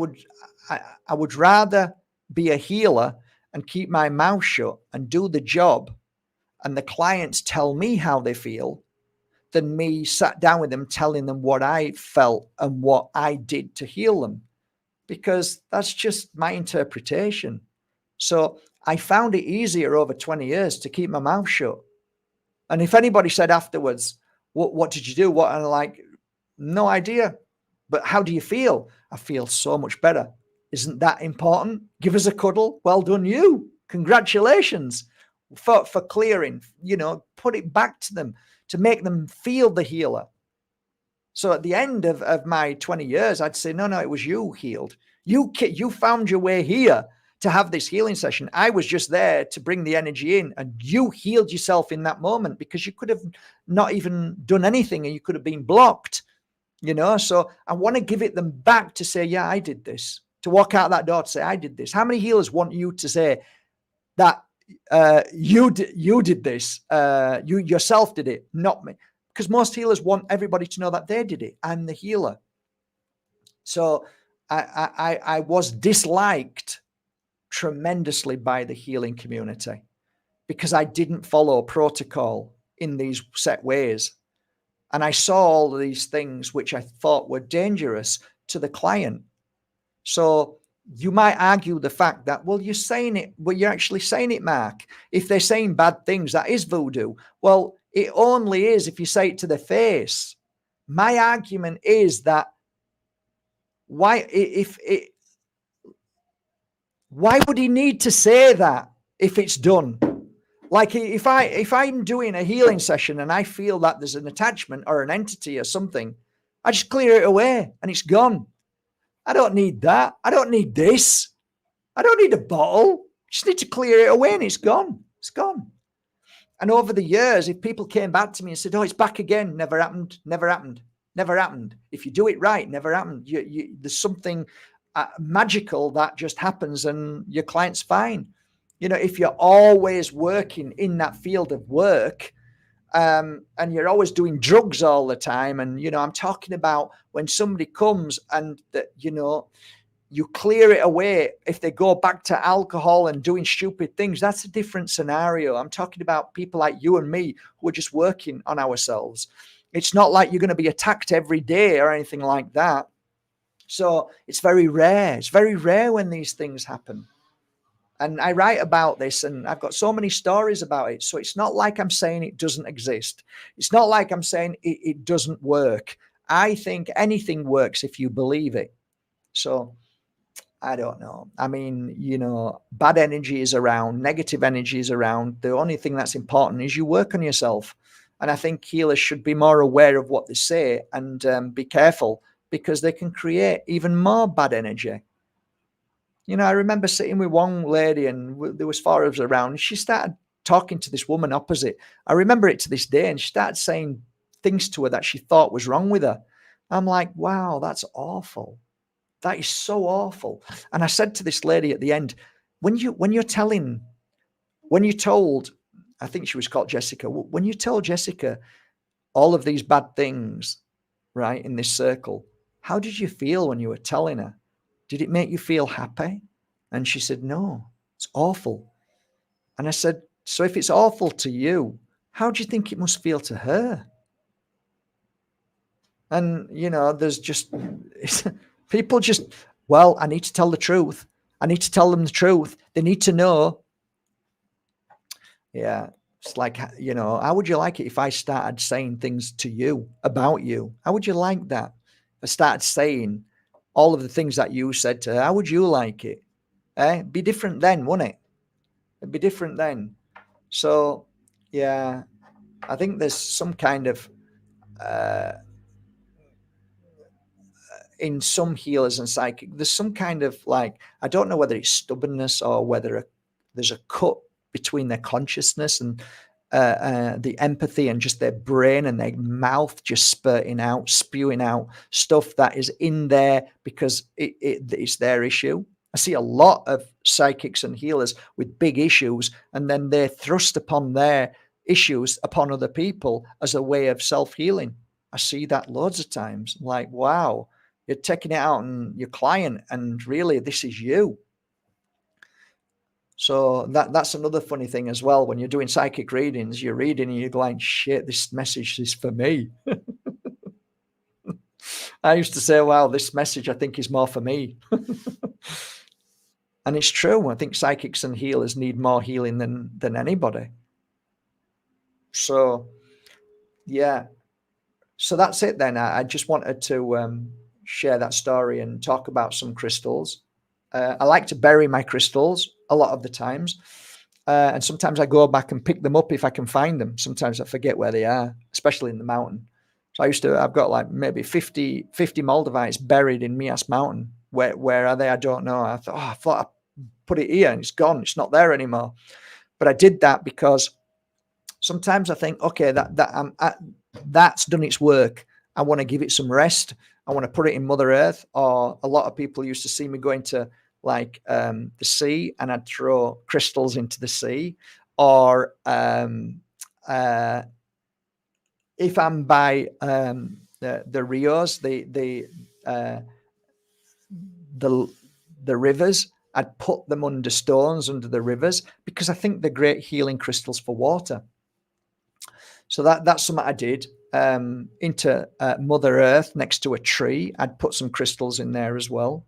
would rather be a healer and keep my mouth shut and do the job and the clients tell me how they feel than me sat down with them telling them what I felt and what I did to heal them, because that's just my interpretation. So I found it easier over 20 years to keep my mouth shut. And if anybody said afterwards, what did you do? What? And I'm like, no idea. But how do you feel? I feel so much better. Isn't that important? Give us a cuddle. Well done, you. Congratulations for clearing, put it back to them to make them feel the healer. So at the end of my 20 years, I'd say, no, it was you who healed. You found your way here to have this healing session. I was just there to bring the energy in, and you healed yourself in that moment because you could have not even done anything and you could have been blocked, So I want to give it them back to say, yeah, I did this. To walk out that door to say, I did this. How many healers want you to say that you did this? You yourself did it, not me. Because most healers want everybody to know that they did it. I'm the healer. So I was disliked tremendously by the healing community because I didn't follow protocol in these set ways. And I saw all of these things which I thought were dangerous to the client. So you might argue the fact that, well, you're saying it, well, you're actually saying it, Mark. If they're saying bad things, that is voodoo. Well, it only is if you say it to their face. My argument is that why would he need to say that if it's done? Like if I'm doing a healing session and I feel that there's an attachment or an entity or something, I just clear it away and it's gone. I don't need that. I don't need this. I don't need a bottle. I just need to clear it away and it's gone. It's gone. And over the years, if people came back to me and said, oh, it's back again, never happened, never happened, never happened. If you do it right, never happened. There's something magical that just happens and your client's fine. If you're always working in that field of work, and you're always doing drugs all the time. And, I'm talking about when somebody comes and that, you clear it away. If they go back to alcohol and doing stupid things, that's a different scenario. I'm talking about people like you and me who are just working on ourselves. It's not like you're going to be attacked every day or anything like that. So it's very rare. It's very rare when these things happen. And I write about this and I've got so many stories about it. So it's not like I'm saying it doesn't exist. It's not like I'm saying it doesn't work. I think anything works if you believe it. So I don't know. I mean, bad energy is around, negative energy is around. The only thing that's important is you work on yourself. And I think healers should be more aware of what they say and be careful because they can create even more bad energy. I remember sitting with one lady and there was 4 of us around and she started talking to this woman opposite. I remember it to this day, and she started saying things to her that she thought was wrong with her. I'm like, wow, that's awful. That is so awful. And I said to this lady at the end, when you're telling When you told, I think she was called Jessica, when you told Jessica all of these bad things, right, in this circle, how did you feel when you were telling her? Did it make you feel happy? And she said, no, it's awful. And I said, so if it's awful to you, how do you think it must feel to her? And, you know, there's just people just, well, I need to tell the truth. I need to tell them the truth. They need to know. Yeah. It's like, you know, how would you like it if I started saying things to you about you? How would you like that? If I started saying all of the things that you said to her, how would you like it? It'd be different then, wouldn't it? It'd be different then. So, yeah, I think there's some kind of, uh, in some healers and psychic, there's some kind of like, I don't know whether it's stubbornness or whether there's a cut between their consciousness and the empathy and just their brain and their mouth just spewing out stuff that is in there because it's their issue. I see a lot of psychics and healers with big issues, and then they thrust upon their issues upon other people as a way of self-healing. I see that loads of times. I'm like, wow, you're taking it out on your client, and really, this is you. So that's another funny thing as well. When you're doing psychic readings, you're reading and you're going, shit, this message is for me. I used to say, wow, this message I think is more for me. And it's true. I think psychics and healers need more healing than anybody. So yeah. So that's it then. I just wanted to share that story and talk about some crystals. I like to bury my crystals a lot of the times. And sometimes I go back and pick them up if I can find them. Sometimes I forget where they are, especially in the mountain. So I've got like maybe 50 Moldavites buried in Mias Mountain. Where are they? I don't know. I thought I put it here and it's gone. It's not there anymore. But I did that because sometimes I think, okay, that's done its work. I want to give it some rest. I want to put it in Mother Earth. Or a lot of people used to see me going to like the sea, and I'd throw crystals into the sea. Or uh, if I'm by the rios, the the rivers, I'd put them under stones under the rivers because I think they're great healing crystals for water. So that's something I did. Into Mother Earth next to a tree, I'd put some crystals in there as well.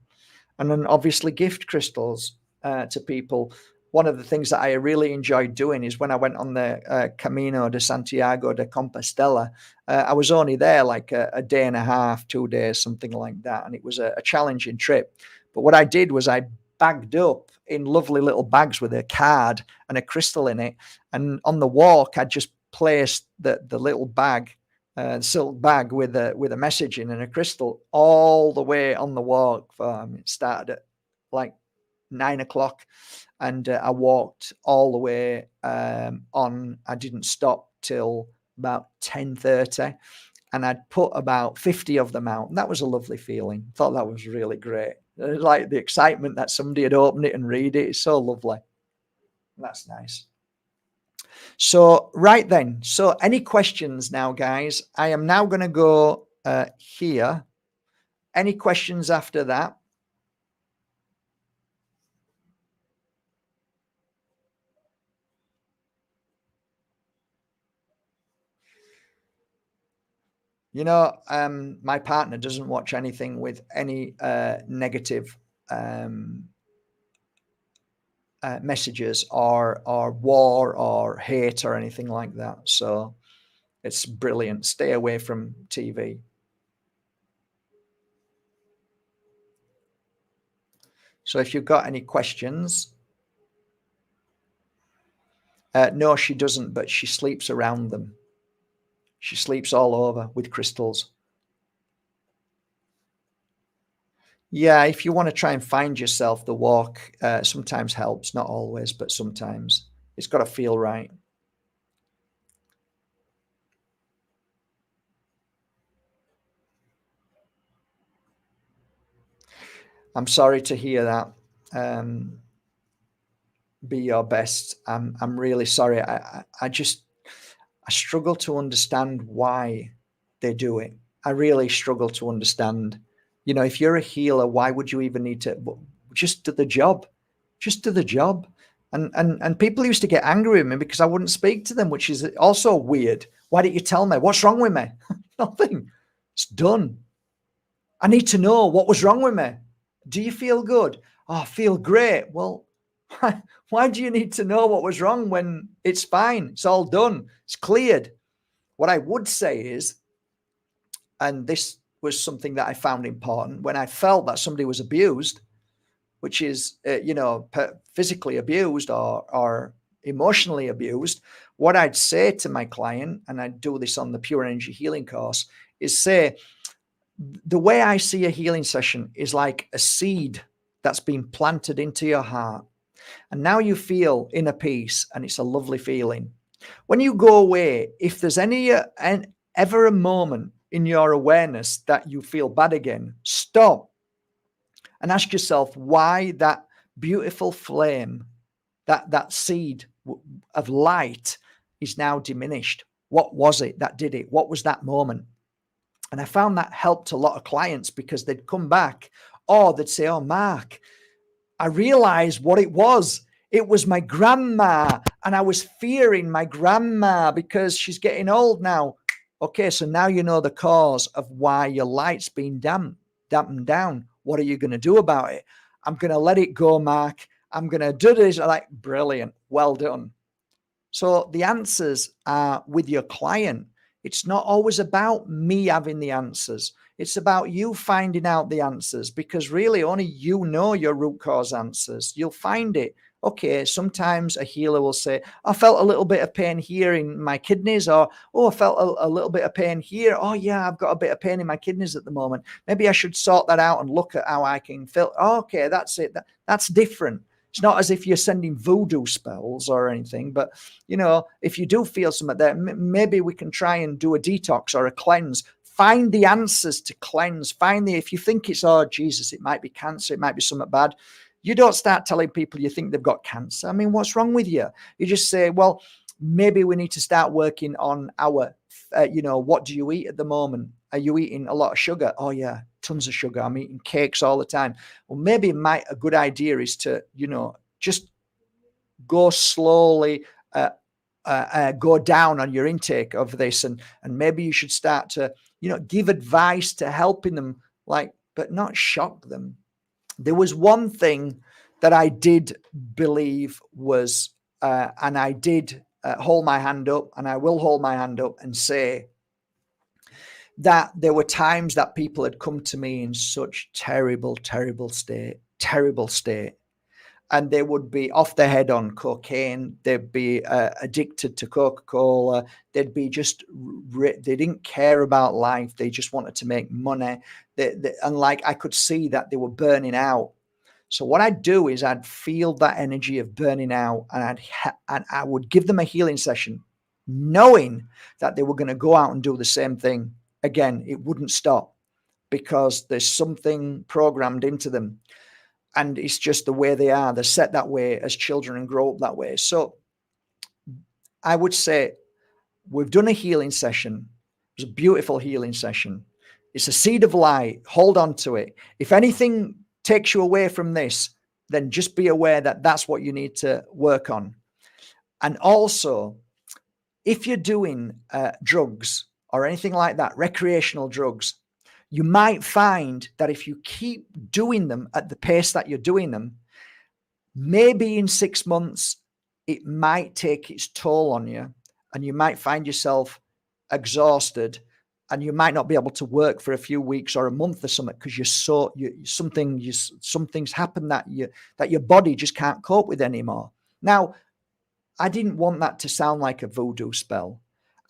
And then obviously gift crystals to people. One of the things that I really enjoyed doing is when I went on the Camino de Santiago de Compostela, I was only there like a day and a half, 2 days, something like that. And it was a challenging trip. But what I did was I bagged up in lovely little bags with a card and a crystal in it. And on the walk, I just placed the little bag, silk bag with a message in and a crystal all the way on the walk. It started at like 9 o'clock, and I walked all the way on. I didn't stop till about 10:30, and I'd put about 50 of them out. And that was a lovely feeling. I thought that was really great. Like the excitement that somebody had opened it and read it. It's so lovely. That's nice. So, right then. So, any questions now, guys? I am now going to go here. Any questions after that? You know, my partner doesn't watch anything with any negative messages or war or hate or anything like that. So it's brilliant. Stay away from TV. So if you've got any questions, no, she doesn't, but she sleeps around them. She sleeps all over with crystals. Yeah, if you want to try and find yourself, the walk sometimes helps, not always, but sometimes. It's got to feel right. I'm sorry to hear that. be your best. I'm really sorry. I struggle to understand why they do it. I really struggle to understand. You know, if you're a healer, why would you even need to just do the job? Just do the job. And people used to get angry with me because I wouldn't speak to them, which is also weird. Why didn't you tell me? What's wrong with me? Nothing. It's done. I need to know what was wrong with me. Do you feel good? Oh, I feel great. Well, why do you need to know what was wrong when it's fine? It's all done. It's cleared. What I would say is, and this was something that I found important, when I felt that somebody was abused, which is, physically abused or emotionally abused, what I'd say to my client, and I do this on the Pure Energy Healing course, is say, the way I see a healing session is like a seed that's been planted into your heart. And now you feel inner peace, and it's a lovely feeling. When you go away, if there's ever a moment in your awareness that you feel bad again, stop and ask yourself why that beautiful flame, that seed of light is now diminished. What was it that did it? What was that moment? And I found that helped a lot of clients, because they'd come back or they'd say, oh, Mark, I realized what it was. It was my grandma, and I was fearing my grandma because she's getting old now. Okay, so now you know the cause of why your light's been dampened down. What are you going to do about it? I'm going to let it go, Mark. I'm going to do this. Like, brilliant. Well done. So the answers are with your client. It's not always about me having the answers. It's about you finding out the answers, because really only you know your root cause answers. You'll find it. Okay, sometimes a healer will say, I felt a little bit of pain here in my kidneys, or, oh, I felt a little bit of pain here. Oh, yeah, I've got a bit of pain in my kidneys at the moment. Maybe I should sort that out and look at how I can feel. Oh, okay, that's it. That's different. It's not as if you're sending voodoo spells or anything, but, if you do feel something there, maybe we can try and do a detox or a cleanse. Find the answers to cleanse. If you think it's, oh, Jesus, it might be cancer, it might be something bad. You don't start telling people you think they've got cancer. I mean, what's wrong with you? You just say, well, maybe we need to start working on our, what do you eat at the moment? Are you eating a lot of sugar? Oh, yeah, tons of sugar. I'm eating cakes all the time. Well, maybe a good idea is to, just go slowly, go down on your intake of this. And maybe you should start to, give advice to helping them, but not shock them. There was one thing that I did believe was, and I did hold my hand up, and I will hold my hand up and say that there were times that people had come to me in such terrible state, and they would be off their head on cocaine. They'd be addicted to Coca-Cola. They'd be they didn't care about life. They just wanted to make money. And I could see that they were burning out. So what I'd do is I'd feel that energy of burning out, and I would give them a healing session, knowing that they were going to go out and do the same thing. Again, it wouldn't stop, because there's something programmed into them. And it's just the way they are. They're set that way as children and grow up that way. So I would say we've done a healing session. It was a beautiful healing session. It's a seed of light. Hold on to it. If anything takes you away from this, then just be aware that that's what you need to work on. And also, if you're doing drugs or anything like that, recreational drugs, you might find that if you keep doing them at the pace that you're doing them, maybe in 6 months, it might take its toll on you, and you might find yourself exhausted, and you might not be able to work for a few weeks or a month or something, because something's happened that your body just can't cope with anymore. Now, I didn't want that to sound like a voodoo spell.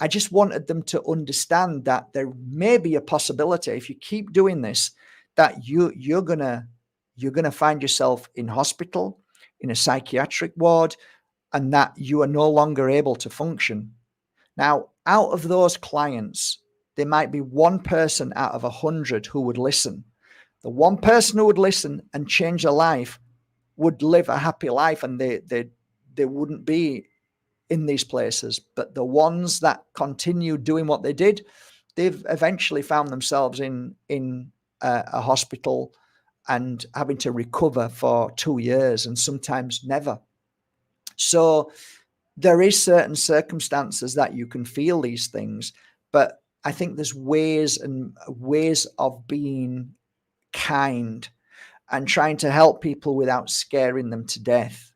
I just wanted them to understand that there may be a possibility, if you keep doing this, that you're gonna find yourself in hospital, in a psychiatric ward, and that you are no longer able to function. Now, out of those clients, there might be one person out of 100 who would listen. The one person who would listen and change their life would live a happy life, and they wouldn't be in these places. But the ones that continued doing what they did, they've eventually found themselves in a hospital and having to recover for 2 years and sometimes never. So there is certain circumstances that you can feel these things, but I think there's ways of being kind and trying to help people without scaring them to death.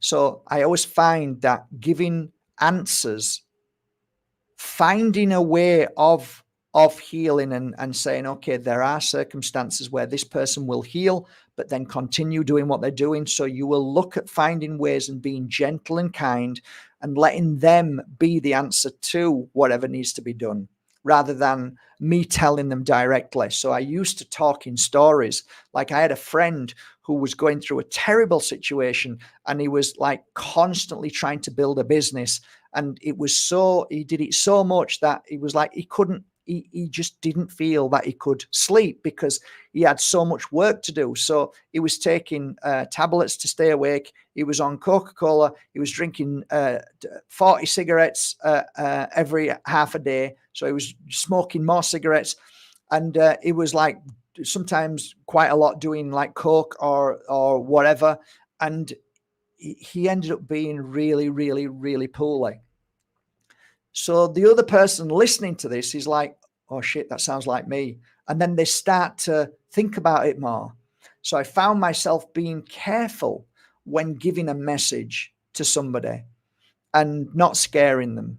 So I always find that giving answers, finding a way of healing and saying, okay, there are circumstances where this person will heal, but then continue doing what they're doing. So you will look at finding ways and being gentle and kind and letting them be the answer to whatever needs to be done, rather than me telling them directly. So I used to talk in stories. Like I had a friend who was going through a terrible situation, and he was like constantly trying to build a business. And it was so, he did it so much that he was like, he just didn't feel that he could sleep because he had so much work to do. So he was taking tablets to stay awake. He was on Coca-Cola. He was drinking 40 cigarettes every half a day. So he was smoking more cigarettes. And it was like sometimes quite a lot doing like Coke or whatever. And he ended up being really, really, really poorly. So the other person listening to this is like, oh shit, that sounds like me. And then they start to think about it more. So I found myself being careful when giving a message to somebody and not scaring them.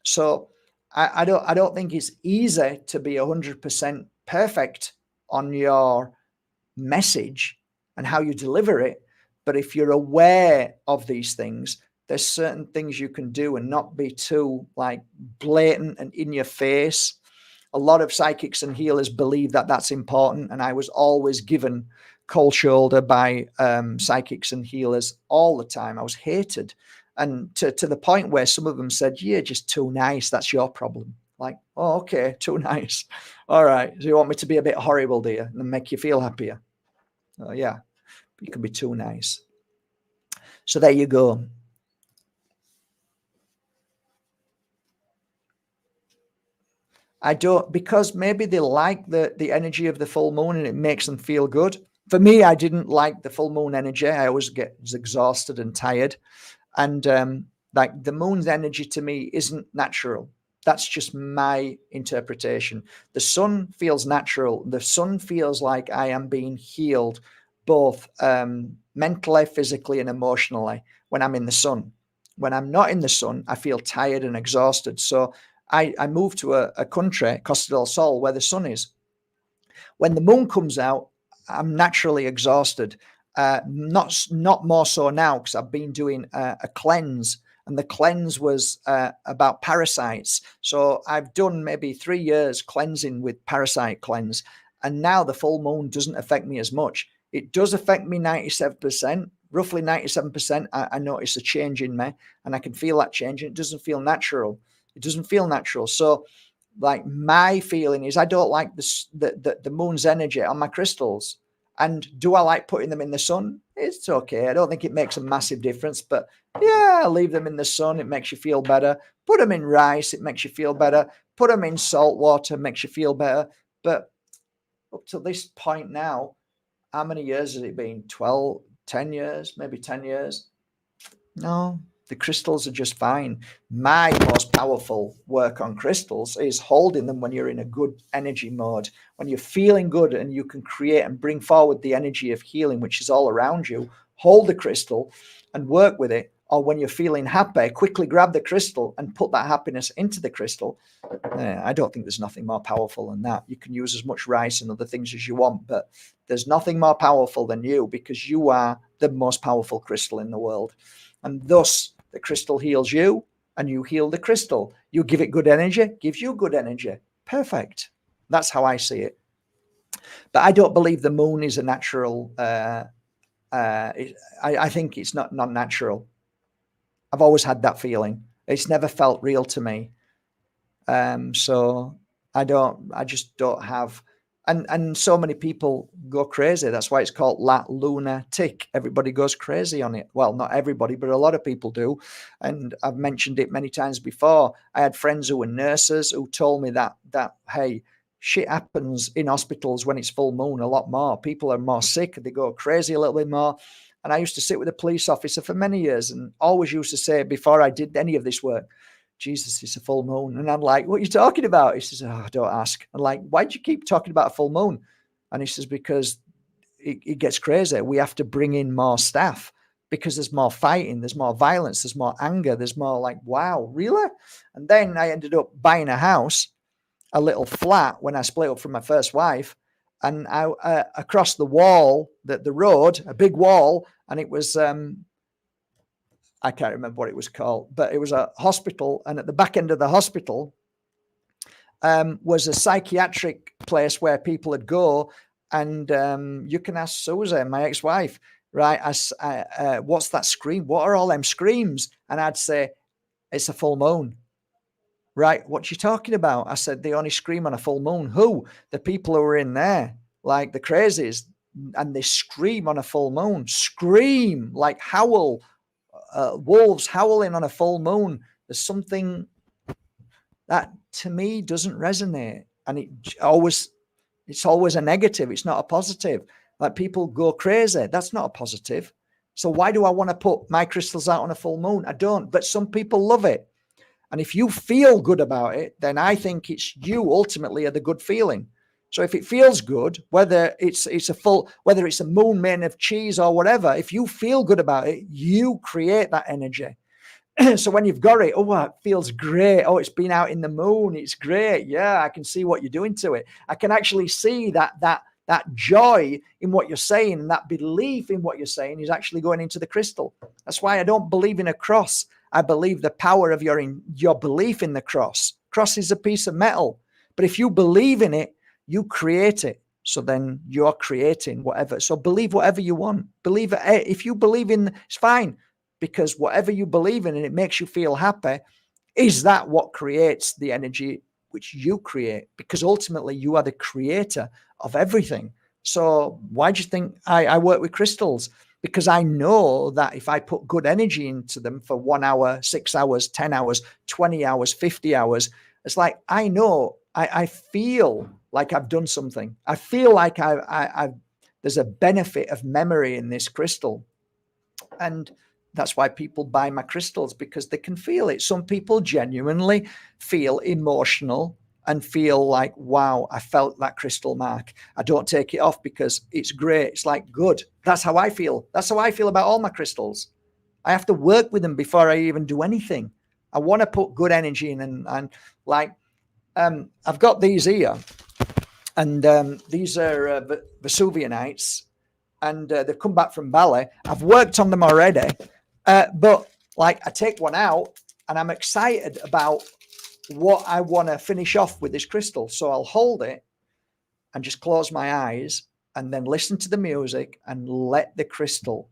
So I don't think it's easy to be 100% perfect on your message and how you deliver it. But if you're aware of these things, there's certain things you can do and not be too like blatant and in your face. A lot of psychics and healers believe that that's important. And I was always given cold shoulder by psychics and healers all the time. I was hated. And to the point where some of them said, you're just too nice. That's your problem. Like, oh, okay, too nice. All right. So you want me to be a bit horrible, do you? And make you feel happier? Oh, yeah, you can be too nice. So there you go. I don't, because maybe they like the energy of the full moon and it makes them feel good. For me, I didn't like the full moon energy. I always get exhausted and tired. And like the moon's energy to me isn't natural. That's just my interpretation. The sun feels natural. The sun feels like I am being healed both mentally, physically, and emotionally when I'm in the sun. When I'm not in the sun, I feel tired and exhausted. So I moved to a country, Costa del Sol, where the sun is. When the moon comes out, I'm naturally exhausted. Not more so now because I've been doing a cleanse, and the cleanse was about parasites. So I've done maybe 3 years cleansing with parasite cleanse, and now the full moon doesn't affect me as much. It does affect me 97%, roughly 97%. I notice a change in me, and I can feel that change, and it doesn't feel natural. It doesn't feel natural. So like my feeling is I don't like the moon's energy on my crystals. And do I like putting them in the sun? It's okay. I don't think it makes a massive difference, but yeah, leave them in the sun. It makes you feel better. Put them in rice. It makes you feel better. Put them in salt water. Makes you feel better. But up to this point now, how many years has it been? 12, 10 years, maybe 10 years. No, the crystals are just fine. My most powerful work on crystals is holding them when you're in a good energy mode, when you're feeling good and you can create and bring forward the energy of healing, which is all around you. Hold the crystal and work with it. Or when you're feeling happy, quickly grab the crystal and put that happiness into the crystal. I don't think there's nothing more powerful than that. You can use as much rice and other things as you want, but there's nothing more powerful than you, because you are the most powerful crystal in the world. And thus, the crystal heals you, and you heal the crystal. You give it good energy, gives you good energy. Perfect. That's how I see it. But I don't believe the moon is a natural. I think it's not non-natural. I've always had that feeling. It's never felt real to me. So I just don't have. And so many people go crazy. That's why it's called lunatic. Everybody goes crazy on it. Well, not everybody, but a lot of people do. And I've mentioned it many times before. I had friends who were nurses who told me that hey, shit happens in hospitals when it's full moon a lot more. People are more sick. They go crazy a little bit more. And I used to sit with a police officer for many years and always used to say before I did any of this work, Jesus, it's a full moon. And I'm like, what are you talking about? He says, oh, don't ask. I'm like, why do you keep talking about a full moon? And he says, because it gets crazy. We have to bring in more staff because there's more fighting, there's more violence, there's more anger, there's more like, wow, really? And then I ended up buying a house, a little flat when I split up from my first wife. And I across the wall, the road, a big wall, and it was I can't remember what it was called, but it was a hospital. And at the back end of the hospital was a psychiatric place where people would go. And you can ask Susan, my ex-wife, right? What's that scream? What are all them screams? And I'd say, it's a full moon. Right, what you talking about? I said, they only scream on a full moon. Who? The people who are in there, like the crazies, and they scream on a full moon. Scream, like howl. Wolves howling on a full moon. There's something that to me doesn't resonate, and it's always a negative. It's not a positive. Like people go crazy. That's not a positive. So why do I want to put my crystals out on a full moon? I don't, but some people love it. And if you feel good about it, then I think it's you ultimately are the good feeling. So if it feels good, whether it's a moon made of cheese or whatever, if you feel good about it, you create that energy. So when you've got it, oh, it feels great. Oh, it's been out in the moon. It's great. Yeah, I can see what you're doing to it. I can actually see that joy in what you're saying, and that belief in what you're saying is actually going into the crystal. That's why I don't believe in a cross. I believe the power of your belief in the cross. Cross is a piece of metal, but if you believe in it, you create it. So then you're creating whatever. So believe whatever you want. Believe it. If you believe in, it's fine, because whatever you believe in and it makes you feel happy, is that what creates the energy which you create? Because ultimately you are the creator of everything. So why do you think I work with crystals? Because I know that if I put good energy into them for 1 hour, 6 hours, 10 hours, 20 hours, 50 hours, it's like, I know, I feel like I've done something. I feel like there's a benefit of memory in this crystal. And that's why people buy my crystals, because they can feel it. Some people genuinely feel emotional and feel like, wow, I felt that crystal, Mark. I don't take it off because it's great. It's like, good. That's how I feel. That's how I feel about all my crystals. I have to work with them before I even do anything. I want to put good energy in, and like, I've got these here, and these are Vesuvianites, and they've come back from Bali. I've worked on them already, but like I take one out and I'm excited about what I want to finish off with this crystal. So I'll hold it and just close my eyes and then listen to the music and let the crystal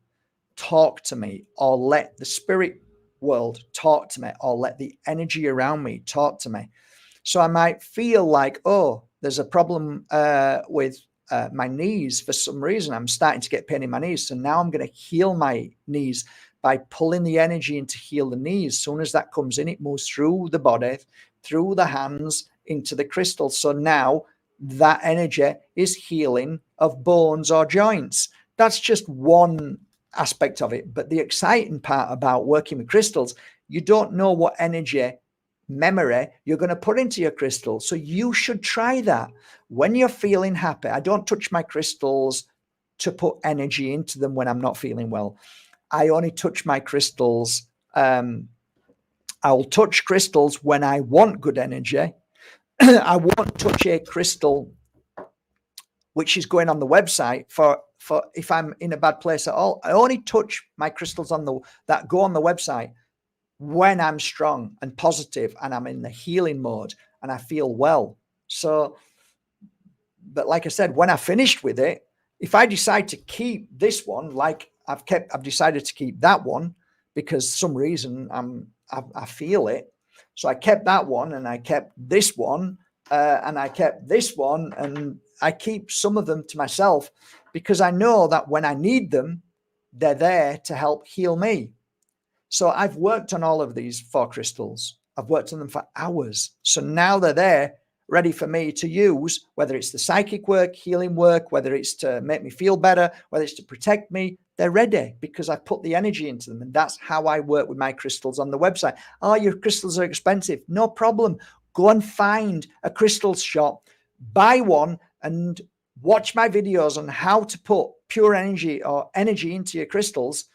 talk to me, or let the spirit world talk to me, or let the energy around me talk to me. So I might feel like, oh, there's a problem with my knees for some reason. I'm starting to get pain in my knees. So now I'm going to heal my knees by pulling the energy in to heal the knees. As soon as that comes in, it moves through the body, through the hands, into the crystal. So now that energy is healing of bones or joints. That's just one aspect of it. But the exciting part about working with crystals, you don't know what energy, memory you're going to put into your crystal. So you should try that when you're feeling happy. I don't touch my crystals to put energy into them when I'm not feeling well. I only touch my crystals. I'll touch crystals when I want good energy. I won't touch a crystal which is going on the website for if I'm in a bad place at all. I only touch my crystals that go on the website when I'm strong and positive and I'm in the healing mode and I feel well. So, but like I said, when I finished with it, if I decide to keep this one, like I've decided to keep that one because some reason I feel it. So I kept that one and I kept this one and I kept this one, I keep some of them to myself because I know that when I need them, they're there to help heal me. So I've worked on all of these 4 crystals. I've worked on them for hours. So now they're there ready for me to use, whether it's the psychic work, healing work, whether it's to make me feel better, whether it's to protect me. They're ready because I put the energy into them. And that's how I work with my crystals on the website. Oh, your crystals are expensive. No problem. Go and find a crystal shop, buy one, and watch my videos on how to put pure energy or energy into your crystals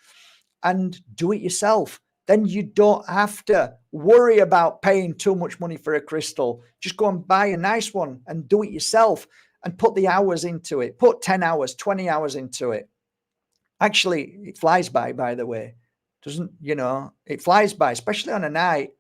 and do it yourself. Then you don't have to worry about paying too much money for a crystal. Just go and buy a nice one and do it yourself and put the hours into it. Put 10 hours, 20 hours into it. Actually, it flies by the way. Doesn't, it flies by, especially on a night.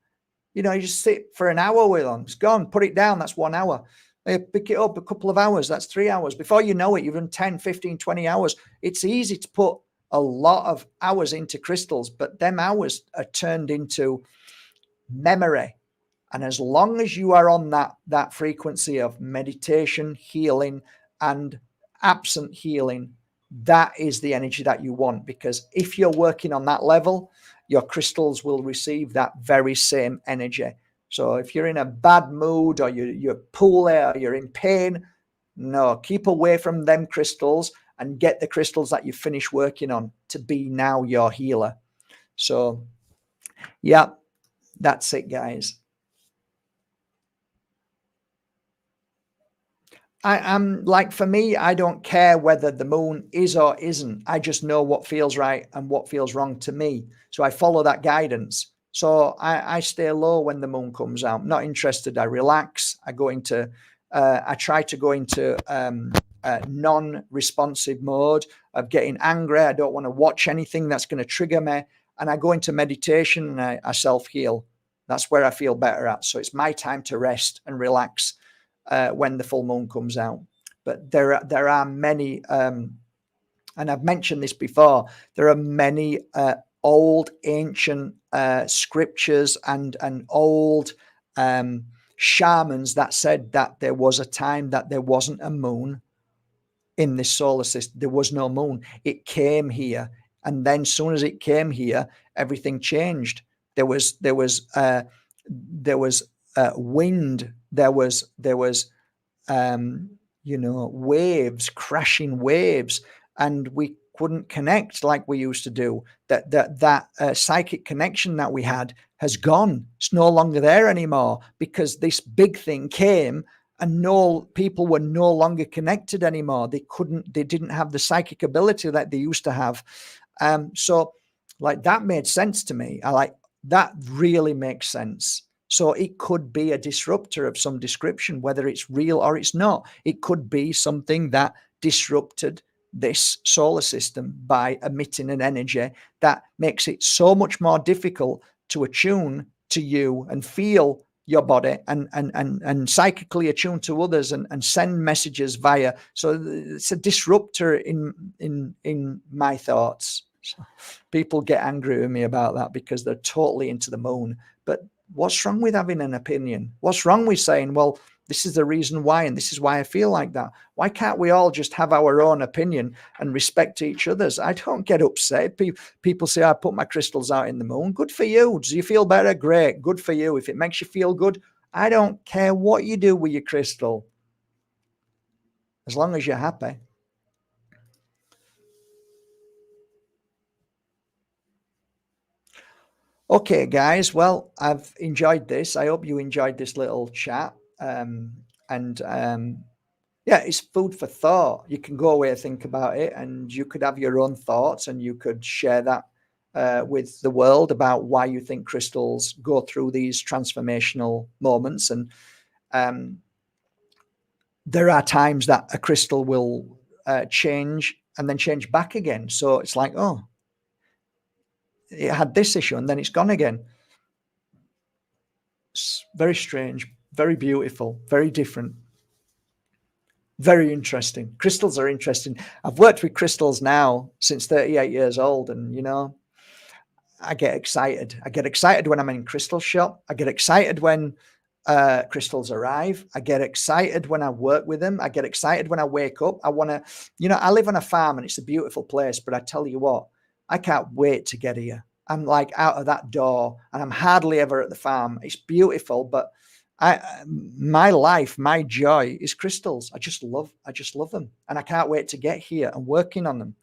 You just sit for an hour with them. It's gone. Put it down. That's 1 hour. Pick it up a couple of hours. That's 3 hours. Before you know it, you've done 10, 15, 20 hours. It's easy to put a lot of hours into crystals, but them hours are turned into memory. And as long as you are on that frequency of meditation, healing, and absent healing, that is the energy that you want. Because if you're working on that level, your crystals will receive that very same energy. So if you're in a bad mood or you're poorly or you're in pain, no, keep away from them crystals and get the crystals that you finish working on to be now your healer. So, yeah, that's it, guys. I'm like, for me, I don't care whether the moon is or isn't. I just know what feels right and what feels wrong to me. So I follow that guidance. So I stay low when the moon comes out. I'm not interested. I relax. I try to go into non-responsive mode of getting angry. I don't want to watch anything that's going to trigger me. And I go into meditation and I self-heal. That's where I feel better at. So it's my time to rest and relax when the full moon comes out. But there are many, and I've mentioned this before, there are many old ancient scriptures and old shamans that said that there was a time that there wasn't a moon in this solar system. There was no moon. It came here, and then as soon as it came here, everything changed. There was wind. There was waves, crashing waves, and we couldn't connect like we used to do. That psychic connection that we had has gone. It's no longer there anymore because this big thing came and people were no longer connected anymore. They didn't have the psychic ability that they used to have. So like that made sense to me. That really makes sense. So it could be a disruptor of some description, whether it's real or it's not. It could be something that disrupted this solar system by emitting an energy that makes it so much more difficult to attune to you and feel your body and psychically attune to others and send messages via. So it's a disruptor in my thoughts. So people get angry with me about that because they're totally into the moon. But what's wrong with having an opinion? What's wrong with saying, well, this is the reason why, and this is why I feel like that? Why can't we all just have our own opinion and respect each other's? I don't get upset. People say, I put my crystals out in the moon. Good for you. Do you feel better? Great. Good for you. If it makes you feel good, I don't care what you do with your crystal, as long as you're happy. Okay, guys. Well, I've enjoyed this. I hope you enjoyed this little chat. Yeah, it's food for thought. You can go away and think about it, and you could have your own thoughts, and you could share that with the world about why you think crystals go through these transformational moments. And there are times that a crystal will change and then change back again. So it's like, oh, it had this issue and then it's gone again. It's very strange, very beautiful, very different. Very interesting. Crystals are interesting. I've worked with crystals now since 38 years old, and I get excited. I get excited when I'm in crystal shop. I get excited when crystals arrive. I get excited when I work with them. I get excited when I wake up. I want to, I live on a farm and it's a beautiful place, but I tell you what, I can't wait to get here. I'm like out of that door and I'm hardly ever at the farm. It's beautiful, but my life, my joy is crystals. I just love them. And I can't wait to get here and working on them.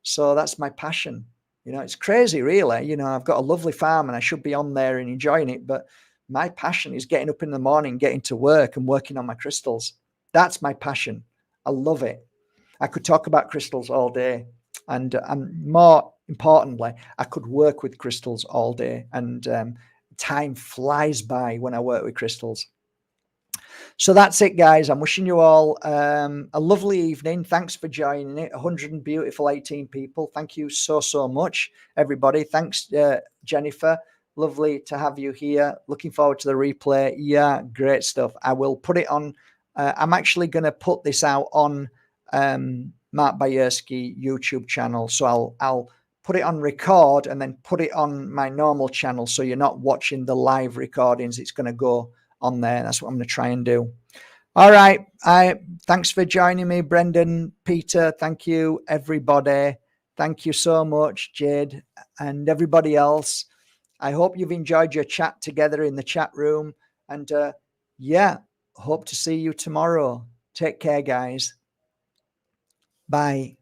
So that's my passion. It's crazy, really. I've got a lovely farm and I should be on there and enjoying it, but my passion is getting up in the morning, getting to work and working on my crystals. That's my passion. I love it. I could talk about crystals all day. And more importantly, I could work with crystals all day. And time flies by when I work with crystals. So that's it, guys. I'm wishing you all a lovely evening. Thanks for joining it. 100 beautiful 18 people. Thank you so much, everybody. Thanks, Jennifer. Lovely to have you here. Looking forward to the replay. Yeah, great stuff. I will put it on. I'm actually going to put this out on Mark Bajerski YouTube channel. So I'll put it on record and then put it on my normal channel. So you're not watching the live recordings. It's going to go on there. That's what I'm going to try and do. All right. Thanks for joining me, Brendan, Peter. Thank you, everybody. Thank you so much, Jade, and everybody else. I hope you've enjoyed your chat together in the chat room. And yeah, hope to see you tomorrow. Take care, guys. Bye.